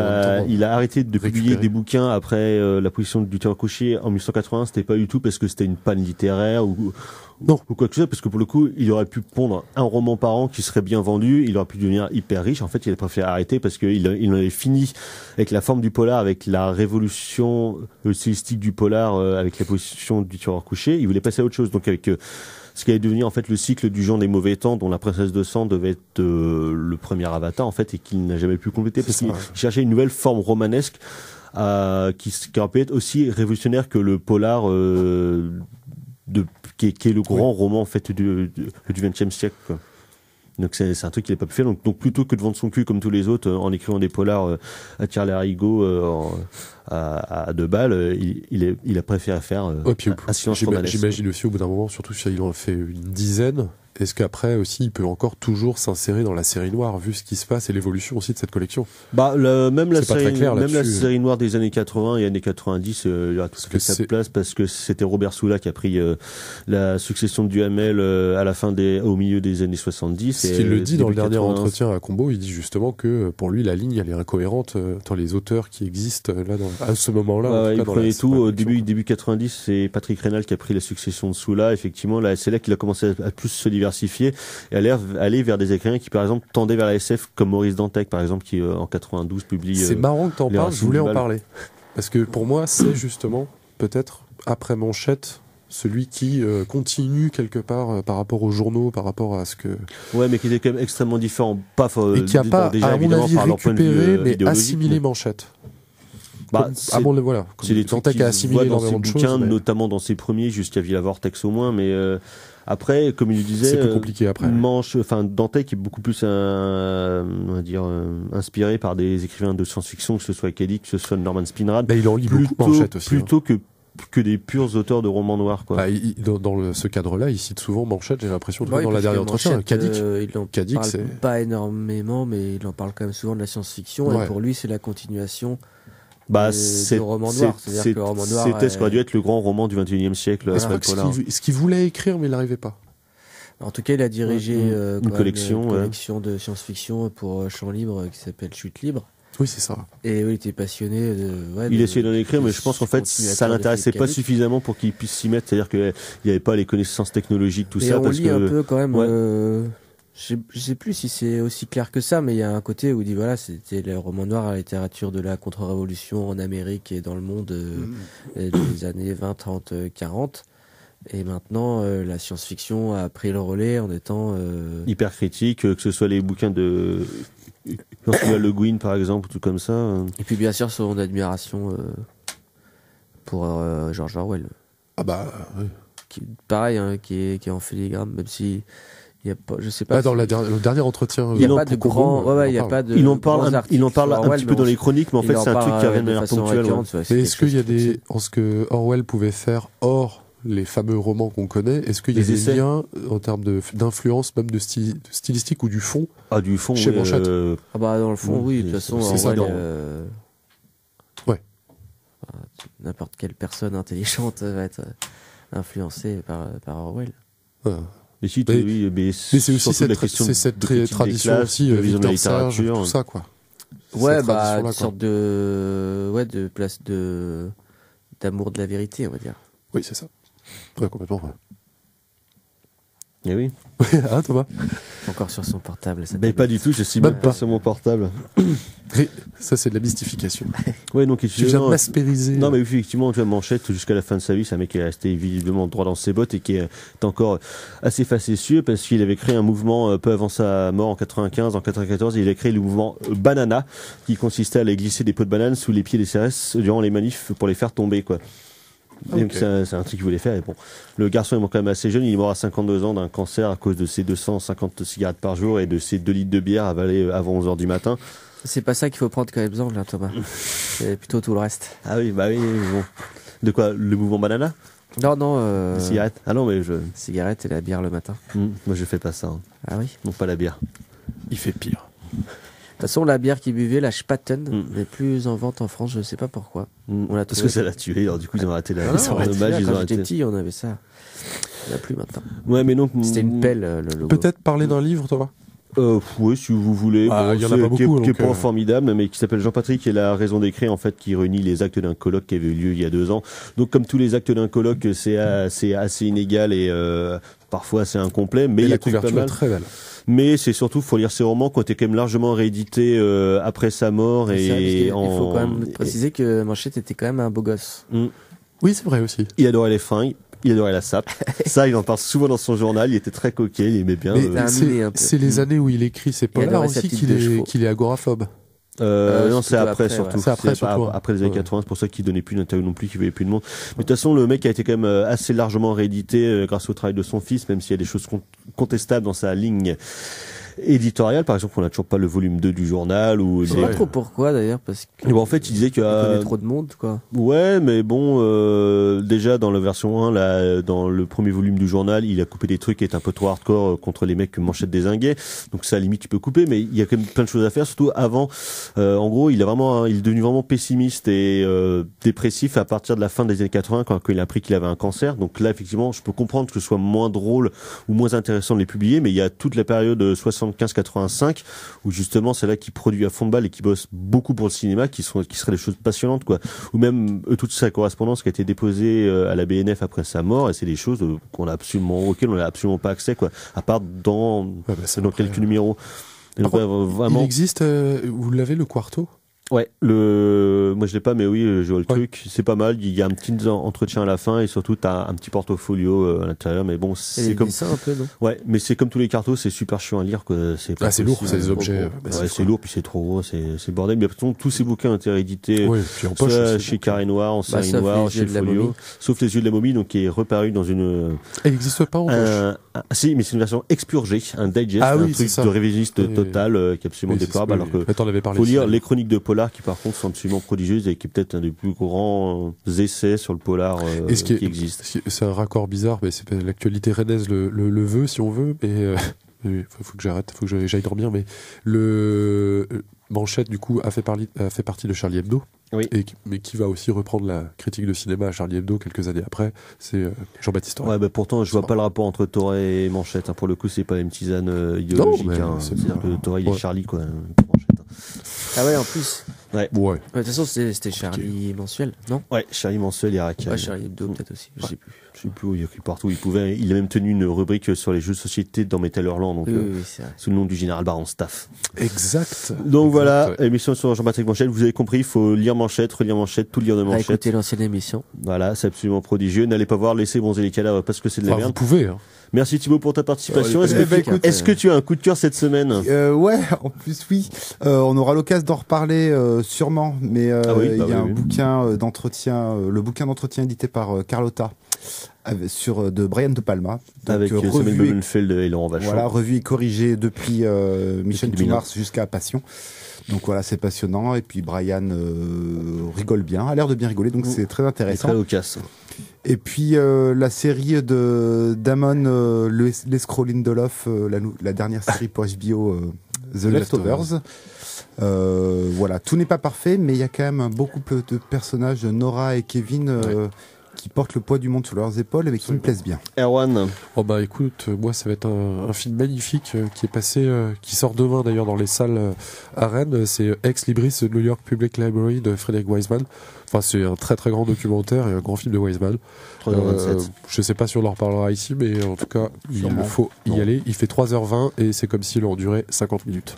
Il a arrêté de publier des bouquins après la position du tueur couché en 1980, c'était pas du tout parce que c'était une panne littéraire ou quoi que ce soit, parce que pour le coup, il aurait pu pondre un roman par an qui serait bien vendu, il aurait pu devenir hyper riche. En fait, il a préféré arrêter parce qu'il en avait fini avec la forme du polar, avec la révolution stylistique du polar, avec la position du tueur couché. Il voulait passer à autre chose. Donc avec ce qui allait devenir en fait le cycle du genre des mauvais temps, dont la princesse de sang devait être le premier avatar en fait, et qu'il n'a jamais pu compléter parce qu'il cherchait une nouvelle forme romanesque qui aurait pu être aussi révolutionnaire que le polar qui est le grand roman en fait du XXe siècle, quoi. Donc c'est un truc qu'il n'a pas pu faire. Donc plutôt que de vendre son cul comme tous les autres en écrivant des polars à tire-larigot à 2 balles, il a préféré faire un silence romanesque. J'imagine aussi au bout d'un moment, surtout si il en fait une dizaine, est-ce qu'après aussi il peut encore toujours s'insérer dans la série noire vu ce qui se passe et l'évolution aussi de cette collection? Même la série noire des années 80 et années 90, il a tout à fait sa place parce que c'était Robert Soula qui a pris la succession de Duhamel au milieu des années 70. Ce qu'il le dit dans le dernier entretien à Combo, il dit justement que pour lui la ligne elle est incohérente dans les auteurs qui existent là à ce moment-là. Il prenait tout au début 90, c'est Patrick Reynal qui a pris la succession de Soula. Effectivement, là c'est là qu'il a commencé à plus se diversifier et aller vers des écrivains qui par exemple tendaient vers la SF comme Maurice Dantec par exemple qui en 92 publie. C'est marrant que t'en parles, je voulais en parler parce que pour moi c'est justement peut-être après Manchette celui qui continue quelque part par rapport aux journaux, par rapport à ce que. Ouais, mais qui était quand même extrêmement différent, et qui a pas, à mon avis, récupéré mais assimilé Manchette. C'est des trucs qui a assimilé énormément de choses, notamment dans ses premiers jusqu'à Villa Vortex au moins, mais après, comme il le disait, c'est plus compliqué après. Dantec est beaucoup plus inspiré par des écrivains de science-fiction, que ce soit Kelly, que ce soit Norman Spinrad. Il en lit beaucoup Manchette aussi. Plutôt que des purs auteurs de romans noirs, quoi. Dans ce cadre-là, il cite souvent Manchette, j'ai l'impression, dans la dernière entretien. Cadic. Il en parle pas énormément, mais il en parle quand même souvent de la science-fiction, et pour lui, c'est la continuation. Du roman noir. C'est-à-dire que le roman noir. C'était ce qu'aurait dû être le grand roman du XXIe siècle. Ce qu'il voulait écrire, mais il n'arrivait pas. En tout cas, il a dirigé une collection de science-fiction pour Champ Libre qui s'appelle Chute Libre. Oui, c'est ça. Et il était passionné il essayait d'en écrire, mais je pense qu'en fait, ça l'intéressait pas suffisamment pour qu'il puisse s'y mettre. C'est-à-dire qu'il n'y avait pas les connaissances technologiques, tout ça. On lit un peu quand même. Je sais plus si c'est aussi clair que ça, mais il y a un côté où il dit voilà, c'était le roman noir à la littérature de la contre-révolution en Amérique et dans le monde des années 20, 30, 40. Et maintenant, la science-fiction a pris le relais en étant hyper critique, que ce soit les bouquins de Le Guin par exemple, tout comme ça. Et puis bien sûr son admiration pour George Orwell. Ah bah, pareil, hein, qui est en filigrane, même si il y a pas, je sais pas. dans le dernier entretien, il n'y a pas de grand, il y a pas de. Il en parle un petit peu dans les chroniques, mais en fait, c'est un truc qui revient de manière ponctuelle. Mais est-ce qu'il y a ce que Orwell pouvait faire hors les fameux romans qu'on connaît, est-ce qu'il y a des liens en termes d'influence, même de stylistique ou du fond? Ah, du fond, chez Manchette. Ah bah dans le fond, oui, de toute façon, Orwell, ouais. N'importe quelle personne intelligente va être influencée par Orwell. Mais si, mais c'est aussi cette tradition aussi, Victor Serge, tout ça, quoi. Ouais, bah, une sorte de place d'amour de la vérité, on va dire. Oui, c'est ça. Ouais, complètement, ouais. Eh oui. Ah, Thomas. Encore sur son portable. Mais pas du tout, je suis même pas sur mon portable. Ça, c'est de la mystification. Ouais, donc, tu viens de m'aspériser. Non, mais effectivement, tu vois, Manchette, jusqu'à la fin de sa vie, c'est un mec qui est resté visiblement droit dans ses bottes et qui est encore assez facétieux parce qu'il avait créé un mouvement peu avant sa mort en 95, en 94, il a créé le mouvement Banana qui consistait à aller glisser des pots de banane sous les pieds des CRS durant les manifs pour les faire tomber, quoi. Okay. Donc c'est un truc qu'il voulait faire. Et bon, le garçon est quand même assez jeune. Il est mort à 52 ans d'un cancer à cause de ses 250 cigarettes par jour et de ses 2 litres de bière avalés avant 11h du matin. C'est pas ça qu'il faut prendre comme exemple, là, Thomas. C'est plutôt tout le reste. Ah oui, bah oui. Bon. De quoi? Le mouvement banana? Non. Les cigarettes? Ah non, mais cigarettes et la bière le matin. Moi, je fais pas ça. Hein. Ah oui? Non, pas la bière. Il fait pire. De toute façon, la bière qu'il buvait, la Spaten, n'est plus en vente en France, je sais pas pourquoi. On l'a parce que ça l'a tué, alors du coup ils ont arrêté la. Quand j'étais petit, on avait ça. Il n'y a plus maintenant. Ouais, mais non. C'était une pelle, le logo. Peut-être parler d'un livre, Thomas. Oui, si vous voulez. Il y en a pas beaucoup. Qui est pas formidable, mais qui s'appelle Jean-Patrick et la raison d'écrire, en fait, qui réunit les actes d'un colloque qui avait eu lieu il y a 2 ans. Donc, comme tous les actes d'un colloque, c'est assez inégal et parfois assez incomplet, mais il y a la couverture est très belle. Mais c'est surtout, faut lire ses romans qui ont été quand même largement réédités après sa mort. Il faut quand même préciser que Manchette était quand même un beau gosse. Oui, c'est vrai aussi. Il adorait les fringues. Il adorait la sape. Ça, il en parle souvent dans son journal. Il était très coquet, il aimait bien. C'est les années où il écrit ses polars aussi qu'il est agoraphobe. Non, c'est après surtout. Ouais. C'est après les années 80, c'est pour ça qu'il donnait plus d'interviews non plus, qu'il voyait plus de monde. Mais de toute façon, le mec a été quand même assez largement réédité grâce au travail de son fils, même s'il y a des choses contestables dans sa ligne éditoriale. Par exemple, on n'a toujours pas le volume 2 du journal. Je sais pas trop pourquoi d'ailleurs, parce que. Bon, en fait, il disait qu'il connaît trop de monde, quoi. Ouais, mais bon, déjà dans la version 1, là, dans le premier volume du journal, il a coupé des trucs qui étaient un peu trop hardcore contre les mecs que Manchette dézinguait. Donc ça, à la limite, tu peux couper, mais il y a quand même plein de choses à faire. Surtout avant, en gros, il est devenu vraiment pessimiste et dépressif à partir de la fin des années 80, quand il a appris qu'il avait un cancer. Donc là, effectivement, je peux comprendre que ce soit moins drôle ou moins intéressant de les publier, mais il y a toute la période 75-85 où justement c'est là qu'il produit à fond de balle et qui bosse beaucoup pour le cinéma, qui seraient des choses passionnantes, quoi. Ou même toute sa correspondance qui a été déposée à la BNF après sa mort, et c'est des choses auxquelles on n'a absolument pas accès, quoi, à part dans quelques numéros. Et donc, vraiment... Il existe, vous l'avez, le Quarto? Ouais, moi je l'ai pas, mais oui, je vois le truc. C'est pas mal. Il y a un petit entretien à la fin et surtout t'as un petit portfolio à l'intérieur. Mais bon, c'est comme ça un peu, non? Ouais, mais c'est comme tous les cartos, c'est super chiant à lire, quoi. C'est lourd, c'est des objets. Ouais, c'est lourd, puis c'est trop gros, c'est bordel. Mais de toute façon, tous ces bouquins ont été réédités. Oui, puis en poche, soit chez Carré Noir, en série noire, chez le Folio, sauf Les Yeux de la momie, donc qui est reparu dans une. Elle n'existe pas en poche. Si, mais c'est une version expurgée, un digest, un truc de révisionniste total, qui est absolument déplorable. Alors que faut lire les chroniques de Polar, qui par contre sont absolument prodigieuse et qui est peut-être un des plus grands essais sur le polar qui existe. C'est un raccord bizarre, mais c'est l'actualité rennaise le veut, si on veut, mais faut que j'arrête, faut que j'aille dormir, mais le Manchette, du coup, a fait partie de Charlie Hebdo. Oui. Mais qui va aussi reprendre la critique de cinéma à Charlie Hebdo quelques années après, c'est Jean-Baptiste Toré. Ouais, bah pourtant, je vois pas le rapport entre Toré et Manchette. Hein. Pour le coup, c'est pas une tisane idéologique. C'est-à-dire que Toré, il est Charlie, quoi. Ah ouais, en plus. Ouais. De toute façon, c'était Charlie mensuel, non? Ouais, Charlie mensuel, Irak. Ouais, Charlie Hebdo, peut-être aussi. Je sais plus. où il y a écrit partout. Il a même tenu une rubrique sur les jeux de société dans Metal Hurlant, donc sous le nom du général Baron Staff. Exact. Donc voilà, émission sur Jean-Patrick Manchette. Vous avez compris, il faut lire Manchette, relire Manchette, tout lire de Manchette. Écoutez l'ancienne émission. Voilà, c'est absolument prodigieux. N'allez pas voir Laissez bronzer les cadavres parce que c'est de la merde. Vous pouvez, hein. Merci Thibaut pour ta participation. Est-ce que tu as un coup de cœur cette semaine? Ouais, en plus oui. On aura l'occasion d'en reparler sûrement, mais Ah oui, il y a un oui. bouquin d'entretien, le bouquin d'entretien édité par Carlotta de Brian De Palma. Donc, Avec Samuel revu, Blumenfeld et Laurent Vachon. voilà, revu et corrigé depuis Mission to 2001. Mars jusqu'à Passion. Donc voilà, c'est passionnant. Et puis Brian rigole bien, a l'air de bien rigoler, donc c'est très Il est intéressant. très loquace. Et puis la série de Damon Lescrow Lindelof, la dernière série pour HBO, The Leftovers. Voilà, tout n'est pas parfait, mais il y a quand même beaucoup de personnages, Nora et Kevin, qui portent le poids du monde sur leurs épaules et qui me plaisent bien. Erwan, Oh bah écoute, moi ça va être un film magnifique qui est passé, qui sort demain d'ailleurs dans les salles à Rennes. C'est Ex Libris New York Public Library de Frederick Wiseman. Enfin c'est un très très grand documentaire et un grand film de Wiseman. 3h27. Je sais pas si on en reparlera ici, mais en tout cas il Sûrement. faut y aller. Il fait 3h20 et c'est comme s'il en durait 50 minutes.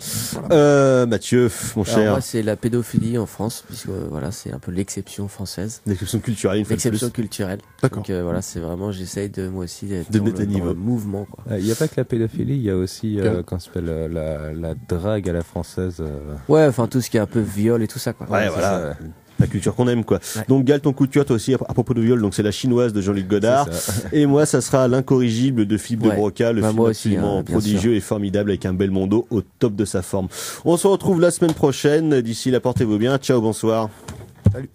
Mathieu, mon Alors cher. moi, c'est la pédophilie en France, puisque voilà, c'est un peu l'exception française. L'exception culturelle, une fois de L'exception plus. culturelle. D'accord. Donc voilà, c'est vraiment, j'essaye de moi aussi d'être De dans, mettre à dans niveau. le mouvement. Quoi. Il n'y a pas que la pédophilie, il y a aussi, comment ça s'appelle, la drague à la française. Ouais, enfin tout ce qui est un peu viol et tout ça. Quoi. Ouais, c'est voilà. ça. La culture qu'on aime, quoi. Ouais. Donc, Gal, ton coup de cœur, toi aussi, à propos de viol, donc c'est La Chinoise de Jean-Luc Godard. C'est ça. Et moi, ça sera L'Incorrigible de Philippe de Ouais. Broca, le Bah, film moi aussi, absolument hein, bien prodigieux et formidable avec un Belmondo au top de sa forme. On se retrouve la semaine prochaine. D'ici là, portez-vous bien. Ciao, bonsoir. Salut.